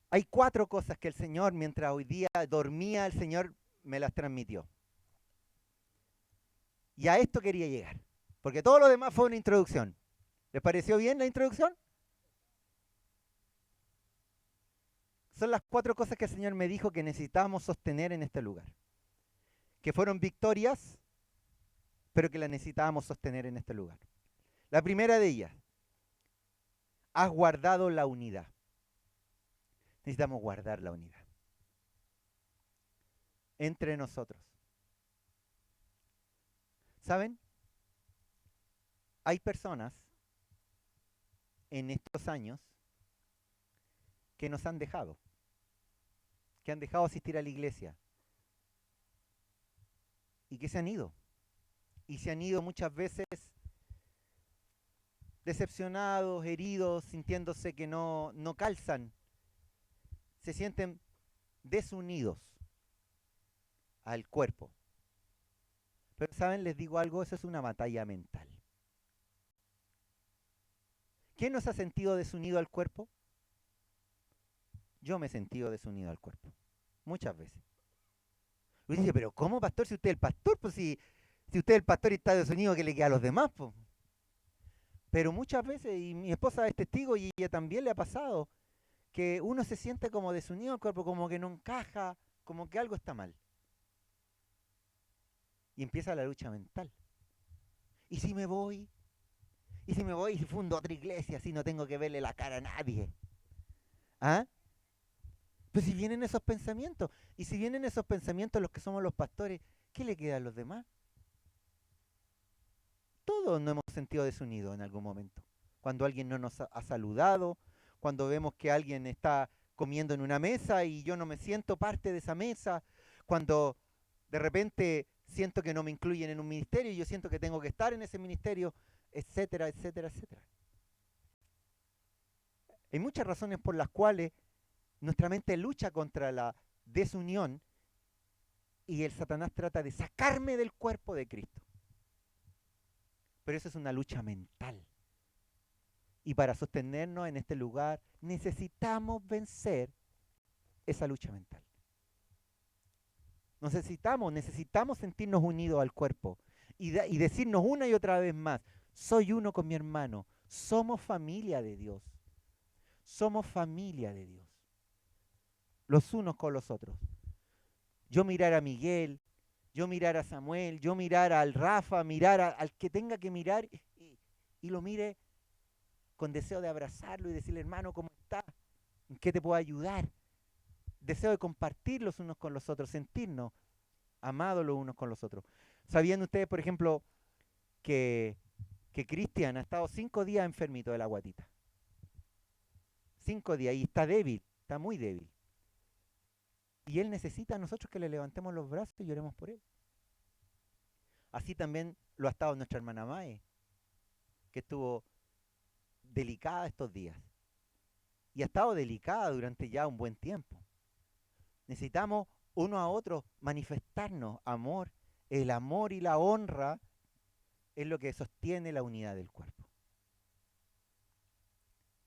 Hay 4 cosas que el Señor, mientras hoy día dormía, el Señor me las transmitió. Y a esto quería llegar, porque todo lo demás fue una introducción. ¿Les pareció bien la introducción? Son las 4 cosas que el Señor me dijo que necesitábamos sostener en este lugar. Que fueron victorias, pero que las necesitábamos sostener en este lugar. La primera de ellas, has guardado la unidad. Necesitamos guardar la unidad entre nosotros. ¿Saben? Hay personas en estos años que nos han dejado, que han dejado asistir a la iglesia y que se han ido. Y se han ido muchas veces decepcionados, heridos, sintiéndose que no calzan. Se sienten desunidos al cuerpo. Pero saben, les digo algo, eso es una batalla mental. ¿Quién nos ha sentido desunido al cuerpo? Yo me he sentido desunido al cuerpo. Muchas veces. Y dice, pero ¿cómo, pastor? Si usted es el pastor, pues si usted es el pastor y está desunido, ¿qué le queda a los demás? Pues? Pero muchas veces, y mi esposa es testigo y ella también le ha pasado, que uno se siente como desunido al cuerpo, como que no encaja, como que algo está mal. Y empieza la lucha mental. ¿Y si me voy? ¿Y si me voy y fundo otra iglesia así no tengo que verle la cara a nadie? ¿Ah? Pues si vienen esos pensamientos, y si vienen esos pensamientos los que somos los pastores, ¿qué le queda a los demás? Todos nos hemos sentido desunidos en algún momento. Cuando alguien no nos ha saludado, cuando vemos que alguien está comiendo en una mesa y yo no me siento parte de esa mesa, cuando de repente siento que no me incluyen en un ministerio y yo siento que tengo que estar en ese ministerio, etcétera, etcétera, etcétera. Hay muchas razones por las cuales nuestra mente lucha contra la desunión y el Satanás trata de sacarme del cuerpo de Cristo. Pero eso es una lucha mental. Y para sostenernos en este lugar necesitamos vencer esa lucha mental. Necesitamos sentirnos unidos al cuerpo y decirnos una y otra vez más, soy uno con mi hermano, somos familia de Dios, somos familia de Dios, los unos con los otros. Yo mirar a Miguel, yo mirar a Samuel, yo mirar al Rafa, mirar al que tenga que mirar y lo mire con deseo de abrazarlo y decirle, hermano, ¿cómo estás? ¿En qué te puedo ayudar? Deseo de compartir los unos con los otros, sentirnos amados los unos con los otros. ¿Sabían ustedes, por ejemplo, que, que Cristian ha estado 5 días enfermito de la guatita? 5 días y está débil, está muy débil. Y él necesita a nosotros que le levantemos los brazos y lloremos por él. Así también lo ha estado nuestra hermana Mae, que estuvo delicada estos días. Y ha estado delicada durante ya un buen tiempo. Necesitamos uno a otro manifestarnos amor. El amor y la honra es lo que sostiene la unidad del cuerpo.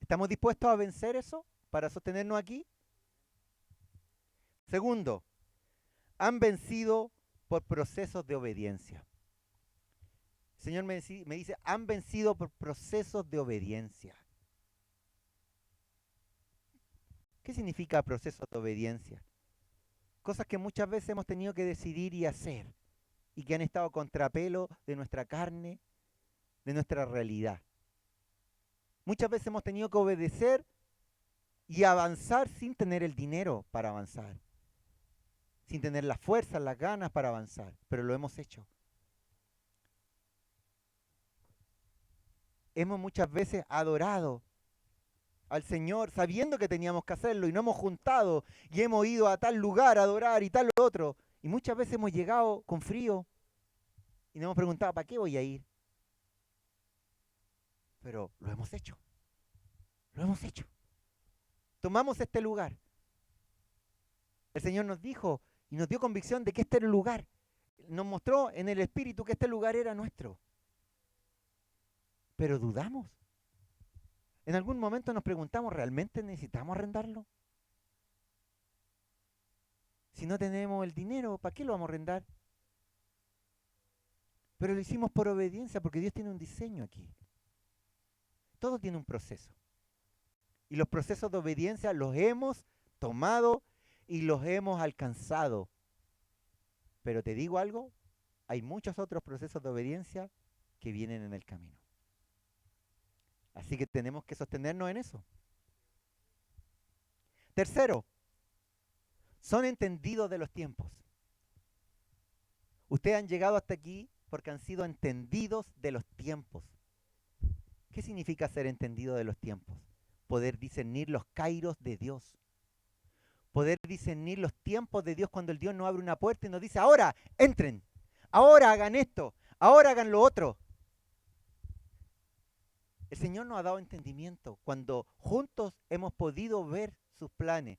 ¿Estamos dispuestos a vencer eso para sostenernos aquí? Segundo, han vencido por procesos de obediencia. El Señor me dice, han vencido por procesos de obediencia. ¿Qué significa procesos de obediencia? Cosas que muchas veces hemos tenido que decidir y hacer, y que han estado a contrapelo de nuestra carne, de nuestra realidad. Muchas veces hemos tenido que obedecer y avanzar sin tener el dinero para avanzar, sin tener las fuerzas, las ganas para avanzar, pero lo hemos hecho. Hemos muchas veces adorado al Señor sabiendo que teníamos que hacerlo y no hemos juntado y hemos ido a tal lugar a adorar y tal otro. Y muchas veces hemos llegado con frío y nos hemos preguntado, ¿para qué voy a ir? Pero lo hemos hecho. Lo hemos hecho. Tomamos este lugar. El Señor nos dijo y nos dio convicción de que este era el lugar. Nos mostró en el Espíritu que este lugar era nuestro. Pero dudamos. En algún momento nos preguntamos, ¿realmente necesitamos arrendarlo? Si no tenemos el dinero, ¿para qué lo vamos a arrendar? Pero lo hicimos por obediencia, porque Dios tiene un diseño aquí. Todo tiene un proceso. Y los procesos de obediencia los hemos tomado y los hemos alcanzado. Pero te digo algo, hay muchos otros procesos de obediencia que vienen en el camino. Así que tenemos que sostenernos en eso. Tercero, son entendidos de los tiempos. Ustedes han llegado hasta aquí porque han sido entendidos de los tiempos. ¿Qué significa ser entendido de los tiempos? Poder discernir los kairos de Dios. Poder discernir los tiempos de Dios cuando el Dios nos abre una puerta y nos dice, ahora entren, ahora hagan esto, ahora hagan lo otro. El Señor nos ha dado entendimiento cuando juntos hemos podido ver sus planes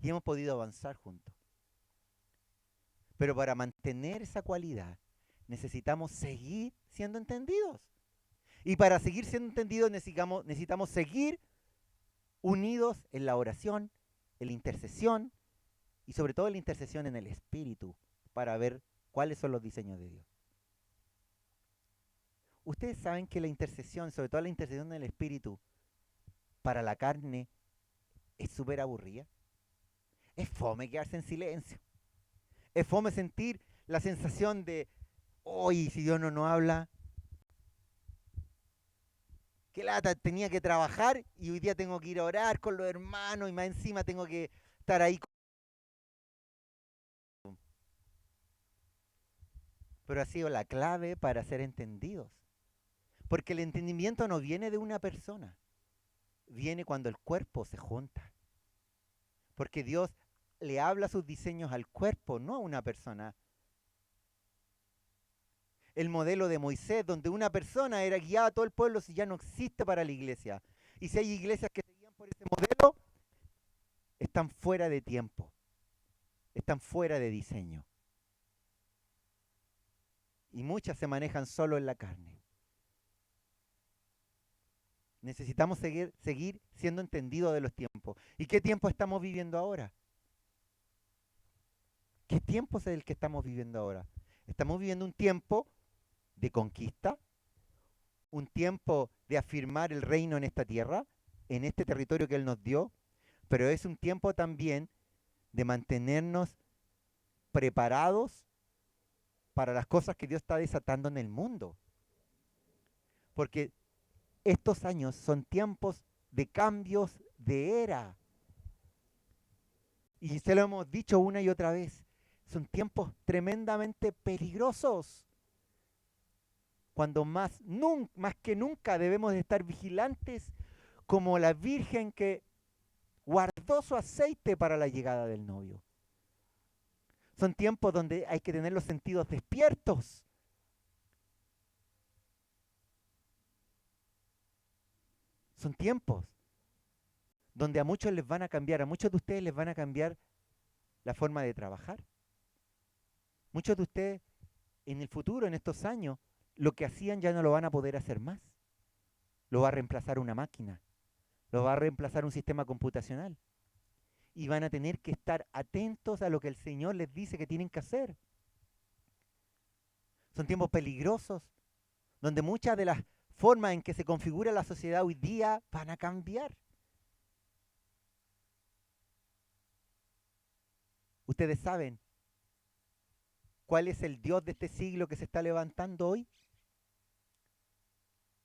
y hemos podido avanzar juntos. Pero para mantener esa cualidad necesitamos seguir siendo entendidos. Y para seguir siendo entendidos necesitamos seguir unidos en la oración, en la intercesión y sobre todo en la intercesión en el Espíritu para ver cuáles son los diseños de Dios. Ustedes saben que la intercesión, sobre todo la intercesión en el Espíritu, para la carne es súper aburrida. Es fome quedarse en silencio. Es fome sentir la sensación de, hoy si Dios no nos habla, qué lata, tenía que trabajar y hoy día tengo que ir a orar con los hermanos y más encima tengo que estar ahí. Pero ha sido la clave para ser entendidos. Porque el entendimiento no viene de una persona, viene cuando el cuerpo se junta. Porque Dios le habla sus diseños al cuerpo, no a una persona. El modelo de Moisés, donde una persona era guiada a todo el pueblo, si ya no existe para la iglesia. Y si hay iglesias que se guían por ese modelo, están fuera de tiempo, están fuera de diseño. Y muchas se manejan solo en la carne. Necesitamos seguir siendo entendidos de los tiempos. ¿Y qué tiempo estamos viviendo ahora? ¿Qué tiempo es el que estamos viviendo ahora? Estamos viviendo un tiempo de conquista, un tiempo de afirmar el reino en esta tierra, en este territorio que Él nos dio, pero es un tiempo también de mantenernos preparados para las cosas que Dios está desatando en el mundo. Porque estos años son tiempos de cambios de era. Y se lo hemos dicho una y otra vez, son tiempos tremendamente peligrosos. Cuando más que nunca debemos de estar vigilantes como la virgen que guardó su aceite para la llegada del novio. Son tiempos donde hay que tener los sentidos despiertos. Son tiempos donde a muchos les van a cambiar, a muchos de ustedes les van a cambiar la forma de trabajar. Muchos de ustedes en el futuro, en estos años, lo que hacían ya no lo van a poder hacer más. Lo va a reemplazar una máquina. Lo va a reemplazar un sistema computacional. y van a tener que estar atentos a lo que el Señor les dice que tienen que hacer. Son tiempos peligrosos, donde muchas de las formas en que se configura la sociedad hoy día van a cambiar. Ustedes saben cuál es el Dios de este siglo que se está levantando hoy.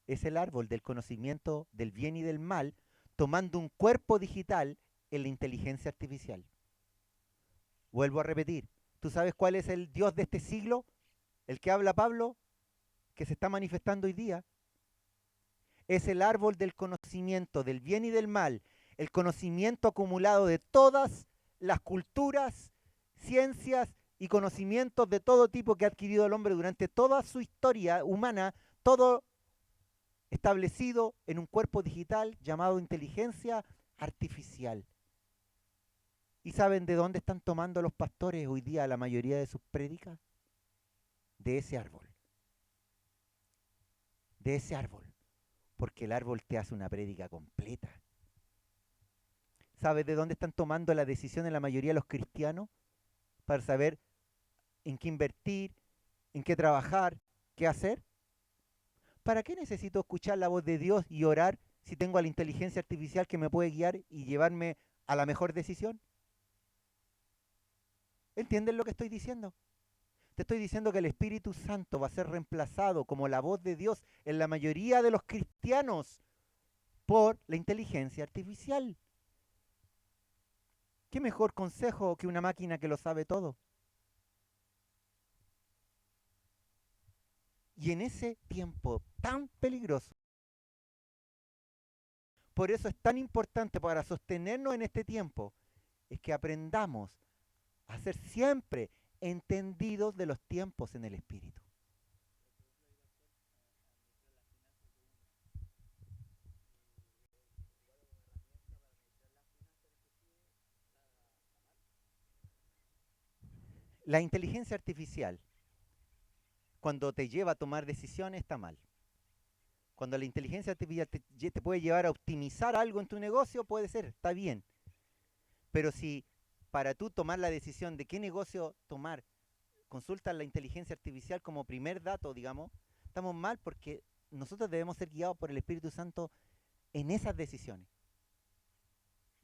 Es el árbol del conocimiento del bien y del mal, tomando un cuerpo digital en la inteligencia artificial. Vuelvo a repetir, ¿tú sabes cuál es el Dios de este siglo? El que habla Pablo, que se está manifestando hoy día. Es el árbol del conocimiento del bien y del mal, el conocimiento acumulado de todas las culturas, ciencias y conocimientos de todo tipo que ha adquirido el hombre durante toda su historia humana, todo establecido en un cuerpo digital llamado inteligencia artificial. ¿Y saben de dónde están tomando los pastores hoy día la mayoría de sus prédicas? De ese árbol. De ese árbol. Porque el árbol te hace una prédica completa. ¿Sabes de dónde están tomando la decisión en la mayoría de los cristianos? Para saber en qué invertir, en qué trabajar, qué hacer. ¿Para qué necesito escuchar la voz de Dios y orar si tengo a la inteligencia artificial que me puede guiar y llevarme a la mejor decisión? ¿Entienden lo que estoy diciendo? Te estoy diciendo que el Espíritu Santo va a ser reemplazado como la voz de Dios en la mayoría de los cristianos por la inteligencia artificial. ¿Qué mejor consejo que una máquina que lo sabe todo? Y en ese tiempo tan peligroso, por eso es tan importante para sostenernos en este tiempo, es que aprendamos a ser siempre entendidos de los tiempos en el Espíritu. La inteligencia artificial, cuando te lleva a tomar decisiones, está mal. Cuando la inteligencia artificial te puede llevar a optimizar algo en tu negocio, puede ser, está bien. Pero si para tú tomar la decisión de qué negocio tomar, consultas la inteligencia artificial como primer dato, digamos, estamos mal porque nosotros debemos ser guiados por el Espíritu Santo en esas decisiones.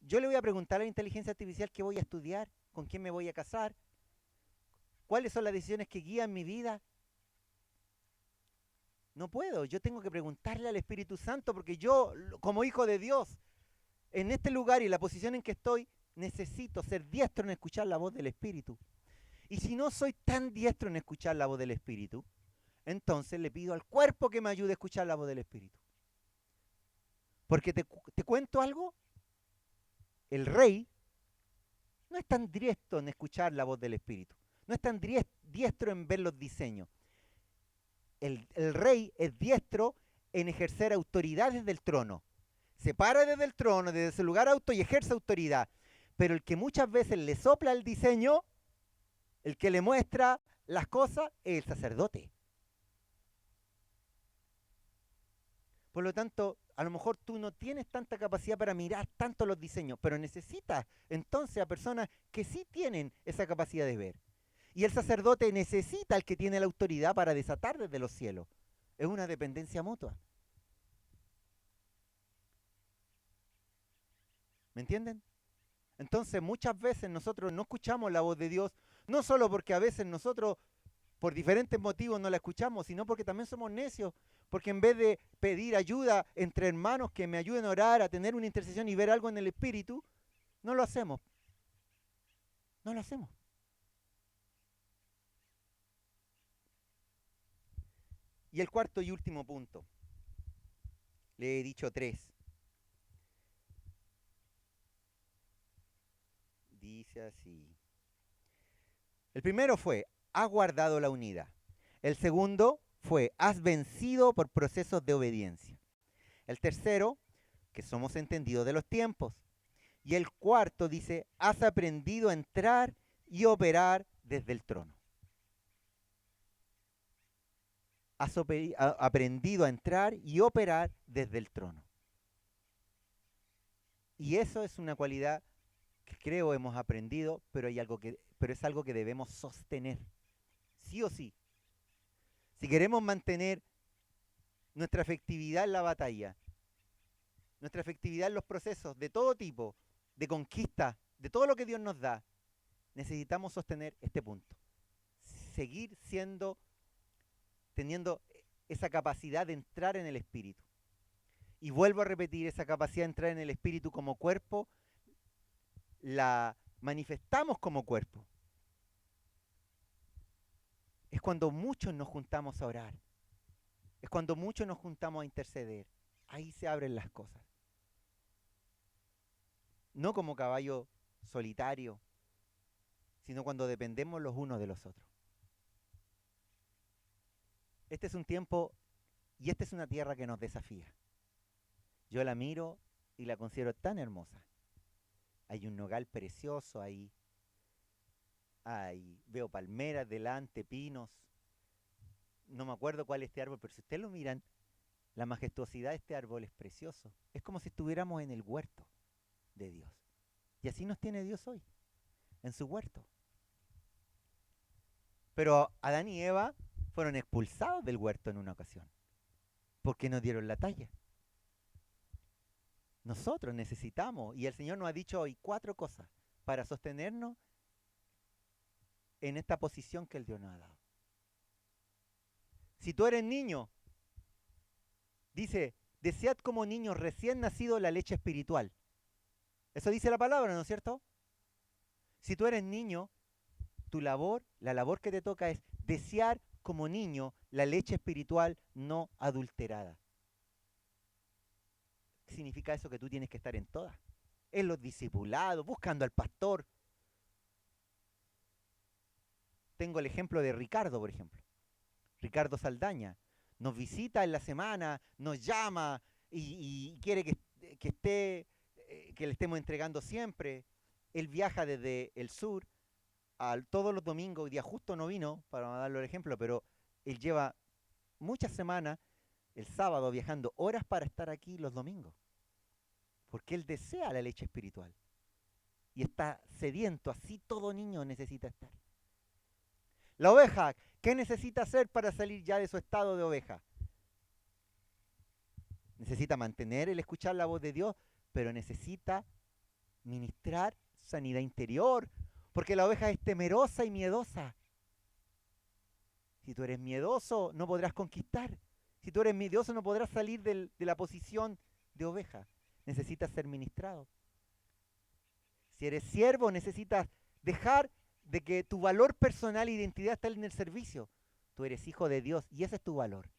Yo le voy a preguntar a la inteligencia artificial qué voy a estudiar, con quién me voy a casar, cuáles son las decisiones que guían mi vida. No puedo, yo tengo que preguntarle al Espíritu Santo porque yo, como hijo de Dios, en este lugar y la posición en que estoy, necesito ser diestro en escuchar la voz del Espíritu. Y si no soy tan diestro en escuchar la voz del Espíritu, entonces le pido al cuerpo que me ayude a escuchar la voz del Espíritu. Porque te cuento algo, el rey no es tan diestro en escuchar la voz del Espíritu, no es tan diestro en ver los diseños. El rey es diestro en ejercer autoridad desde el trono. Se para desde el trono, desde su lugar alto y ejerce autoridad. Pero el que muchas veces le sopla el diseño, el que le muestra las cosas, es el sacerdote. Por lo tanto, a lo mejor tú no tienes tanta capacidad para mirar tanto los diseños, pero necesitas entonces a personas que sí tienen esa capacidad de ver. Y el sacerdote necesita al que tiene la autoridad para desatar desde los cielos. Es una dependencia mutua. ¿Me entienden? Entonces muchas veces nosotros no escuchamos la voz de Dios, no solo porque a veces nosotros por diferentes motivos no la escuchamos, sino porque también somos necios, porque en vez de pedir ayuda entre hermanos que me ayuden a orar, a tener una intercesión y ver algo en el Espíritu, no lo hacemos. No lo hacemos. Y el cuarto y último punto, le he dicho tres. Dice así. El primero fue, has guardado la unidad. El segundo fue, has vencido por procesos de obediencia. El tercero, que somos entendidos de los tiempos. Y el cuarto dice, has aprendido a entrar y operar desde el trono. Has aprendido a entrar y operar desde el trono. Y eso es una cualidad creo hemos aprendido, pero es algo que debemos sostener, sí o sí. Si queremos mantener nuestra efectividad en la batalla, nuestra efectividad en los procesos de todo tipo, de conquista, de todo lo que Dios nos da, necesitamos sostener este punto. Seguir teniendo esa capacidad de entrar en el Espíritu. Y vuelvo a repetir, esa capacidad de entrar en el Espíritu como cuerpo, la manifestamos como cuerpo. Es cuando muchos nos juntamos a orar. Es cuando muchos nos juntamos a interceder. Ahí se abren las cosas. No como caballo solitario, sino cuando dependemos los unos de los otros. Este es un tiempo y esta es una tierra que nos desafía. Yo la miro y la considero tan hermosa. Hay un nogal precioso ahí. Veo palmeras delante, pinos. No me acuerdo cuál es este árbol, pero si ustedes lo miran, la majestuosidad de este árbol es precioso. Es como si estuviéramos en el huerto de Dios. Y así nos tiene Dios hoy, en su huerto. Pero Adán y Eva fueron expulsados del huerto en una ocasión, porque no dieron la talla. Nosotros necesitamos, y el Señor nos ha dicho hoy 4 cosas para sostenernos en esta posición que el Dios nos ha dado. Si tú eres niño, dice, desead como niños recién nacidos la leche espiritual. Eso dice la palabra, ¿no es cierto? Si tú eres niño, la labor que te toca es desear como niño la leche espiritual no adulterada. ¿Qué significa eso? Que tú tienes que estar en todas. En los discipulados, buscando al pastor. Tengo el ejemplo de Ricardo, por ejemplo. Ricardo Saldaña. Nos visita en la semana, nos llama y quiere que le estemos entregando siempre. Él viaja desde el sur todos los domingos. Hoy día justo no vino, para darle el ejemplo, pero él lleva muchas semanas, el sábado, viajando horas para estar aquí los domingos. Porque él desea la leche espiritual. Y está sediento, así todo niño necesita estar. La oveja, ¿qué necesita hacer para salir ya de su estado de oveja? Necesita mantener el escuchar la voz de Dios, pero necesita ministrar sanidad interior, porque la oveja es temerosa y miedosa. Si tú eres miedoso, no podrás conquistar. Si tú eres miedoso, no podrás salir de la posición de oveja. Necesitas ser ministrado. Si eres siervo, necesitas dejar de que tu valor personal e identidad está en el servicio. Tú eres hijo de Dios y ese es tu valor.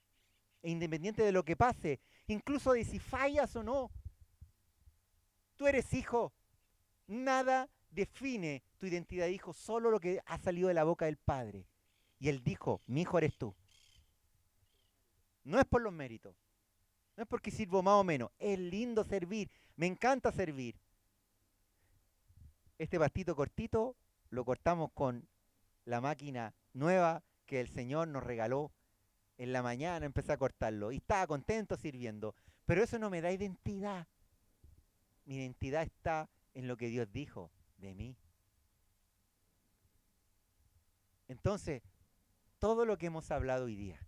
E independiente de lo que pase, incluso de si fallas o no, tú eres hijo. Nada define tu identidad de hijo, solo lo que ha salido de la boca del Padre. Y Él dijo, mi hijo eres tú. No es por los méritos, no es porque sirvo más o menos, es lindo servir, me encanta servir. Este pastito cortito lo cortamos con la máquina nueva que el Señor nos regaló. En la mañana empecé a cortarlo y estaba contento sirviendo, pero eso no me da identidad. Mi identidad está en lo que Dios dijo de mí. Entonces, todo lo que hemos hablado hoy día,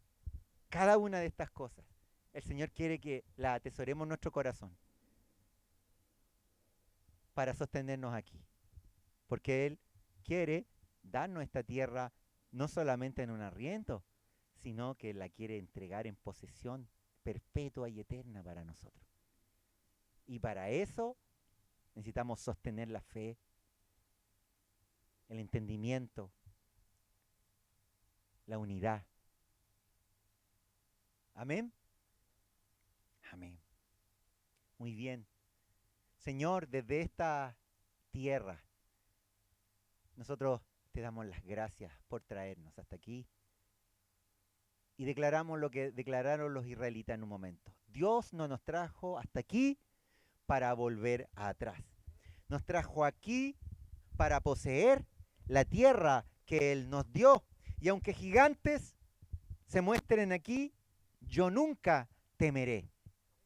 cada una de estas cosas, el Señor quiere que la atesoremos en nuestro corazón para sostenernos aquí. Porque Él quiere darnos esta tierra no solamente en un arriendo, sino que la quiere entregar en posesión perpetua y eterna para nosotros. Y para eso necesitamos sostener la fe, el entendimiento, la unidad. Amén. Amén. Muy bien. Señor, desde esta tierra, nosotros te damos las gracias por traernos hasta aquí y declaramos lo que declararon los israelitas en un momento. Dios no nos trajo hasta aquí para volver atrás. Nos trajo aquí para poseer la tierra que Él nos dio. Y aunque gigantes se muestren aquí, yo nunca temeré,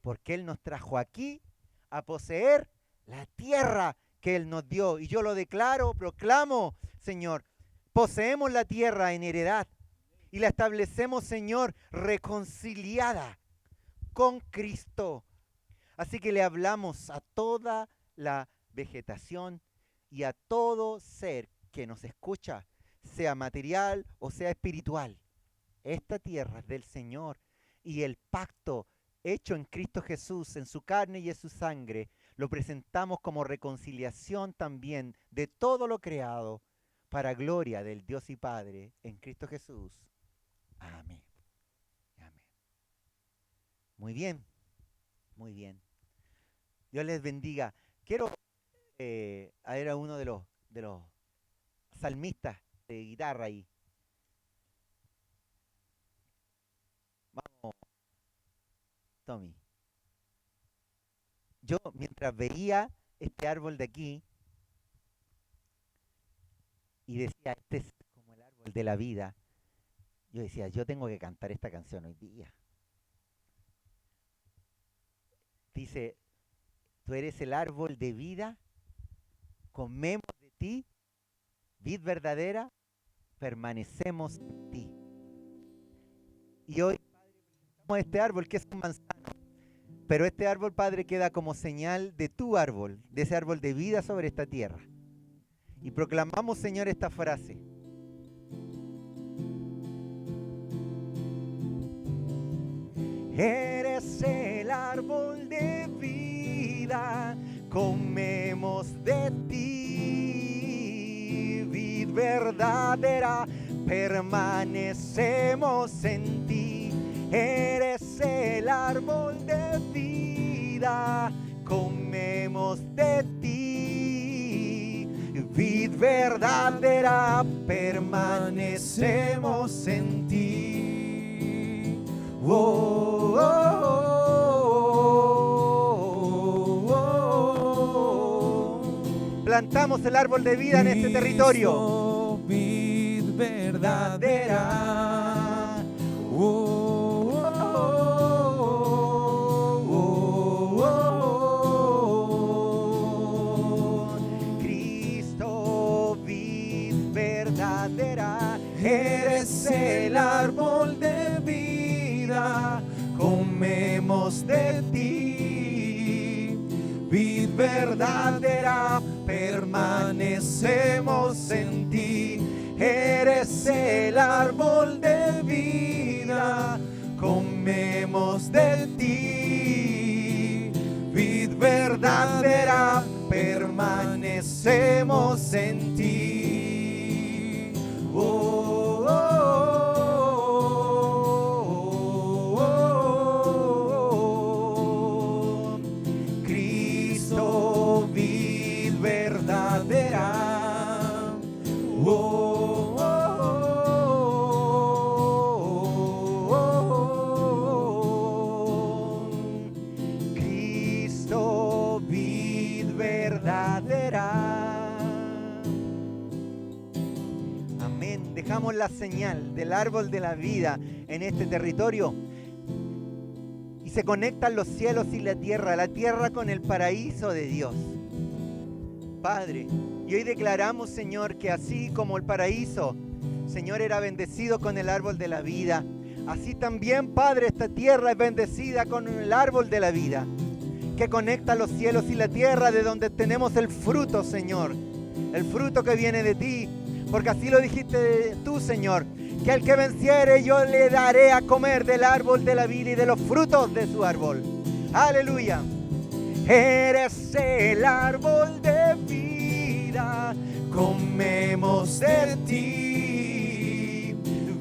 porque Él nos trajo aquí a poseer la tierra que que Él nos dio. Y yo lo declaro, proclamo, Señor, poseemos la tierra en heredad y la establecemos, Señor, reconciliada con Cristo. Así que le hablamos a toda la vegetación y a todo ser que nos escucha, sea material o sea espiritual. Esta tierra es del Señor y el pacto hecho en Cristo Jesús, en su carne y en su sangre, lo presentamos como reconciliación también de todo lo creado para gloria del Dios y Padre en Cristo Jesús. Amén. Amén. Muy bien, muy bien. Dios les bendiga. Quiero a ver a uno de los salmistas de guitarra ahí. Vamos, Tommy. Yo, mientras veía este árbol de aquí, y decía, este es como el árbol de la vida, yo decía, yo tengo que cantar esta canción hoy día. Dice, tú eres el árbol de vida, comemos de ti, vid verdadera, permanecemos en ti. Y hoy, Padre, presentamos este árbol que es un manzano. Pero este árbol, Padre, queda como señal de tu árbol, de ese árbol de vida sobre esta tierra. Y proclamamos, Señor, esta frase. Eres el árbol de vida, comemos de ti, vid verdadera, permanecemos en ti. Eres el árbol de vida, comemos de ti, vid verdadera, permanecemos en ti. Oh, oh, oh, oh. Plantamos el árbol de vida en este territorio. Vid verdadera. Oh. Eres el árbol de vida, comemos de ti, vid verdadera, permanecemos en ti. Eres el árbol de vida, comemos de ti, vid verdadera, permanecemos en ti. Oh, oh, oh, oh, oh. Cristo, vid verdadera. Oh, oh, oh, oh. Cristo, vid verdadera. Dejamos la señal del árbol de la vida en este territorio y se conectan los cielos y la tierra con el paraíso de Dios. Padre, y hoy declaramos, Señor, que así como el paraíso, Señor, era bendecido con el árbol de la vida, así también, Padre, esta tierra es bendecida con el árbol de la vida, que conecta los cielos y la tierra, de donde tenemos el fruto, Señor, el fruto que viene de ti. Porque así lo dijiste tú, Señor, que al que venciere yo le daré a comer del árbol de la vida y de los frutos de su árbol. Aleluya. Eres el árbol de vida, comemos de ti,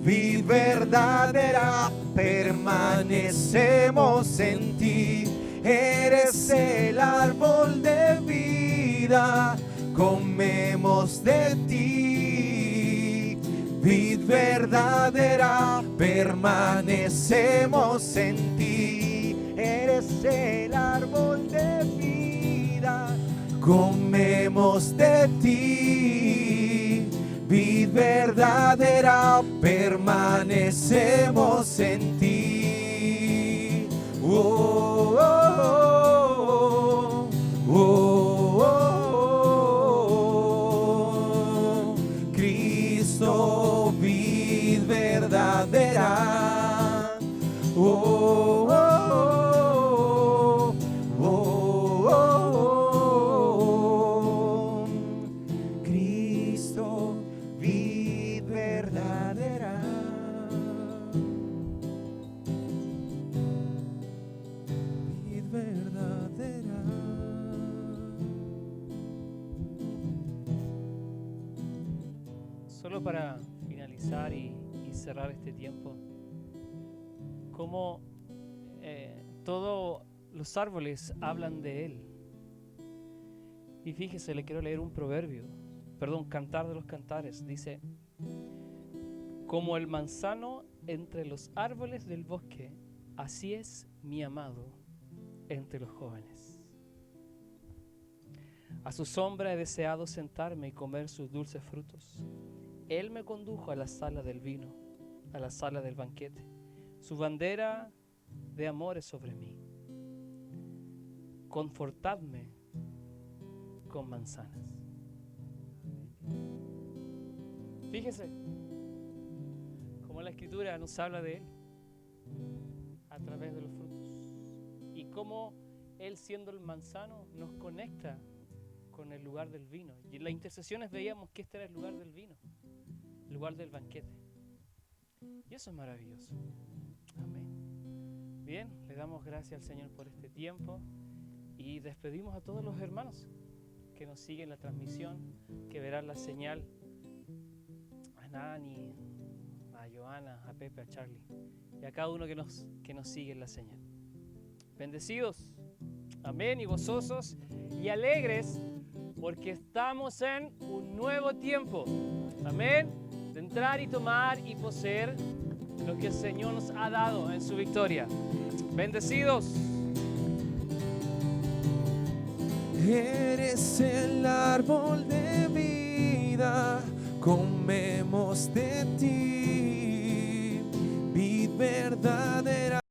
vid verdadera, permanecemos en ti. Eres el árbol de vida, comemos de ti, vid verdadera, permanecemos en ti. Eres el árbol de vida, comemos de ti, vid verdadera, permanecemos en ti. Oh, oh, oh, oh, oh, oh. verdadera. Oh, oh, oh, oh, oh, oh. Cristo, vid verdadera. Vid verdadera. Solo para finalizar y cerrar este tiempo, como todos los árboles hablan de Él. Y fíjese, le quiero leer un Cantar de los Cantares. Dice: como el manzano entre los árboles del bosque, así es mi amado entre los jóvenes. A su sombra he deseado sentarme y comer sus dulces frutos. Él me condujo a la sala del vino, a la sala del banquete. Su bandera de amor es sobre mí. Confortadme con manzanas. Fíjese cómo la Escritura nos habla de Él a través de los frutos, y cómo Él, siendo el manzano, nos conecta con el lugar del vino. Y en las intercesiones veíamos que este era el lugar del vino, el lugar del banquete. Y eso es maravilloso. Amén. Bien, le damos gracias al Señor por este tiempo y despedimos a todos los hermanos que nos siguen la transmisión, que verán la señal, a Nani, a Joana, a Pepe, a Charlie y a cada uno que nos sigue en la señal. Bendecidos, amén, y gozosos y alegres, porque estamos en un nuevo tiempo, amén, de entrar y tomar y poseer lo que el Señor nos ha dado en su victoria. Bendecidos. Eres el árbol de vida, comemos de ti, vid verdadera.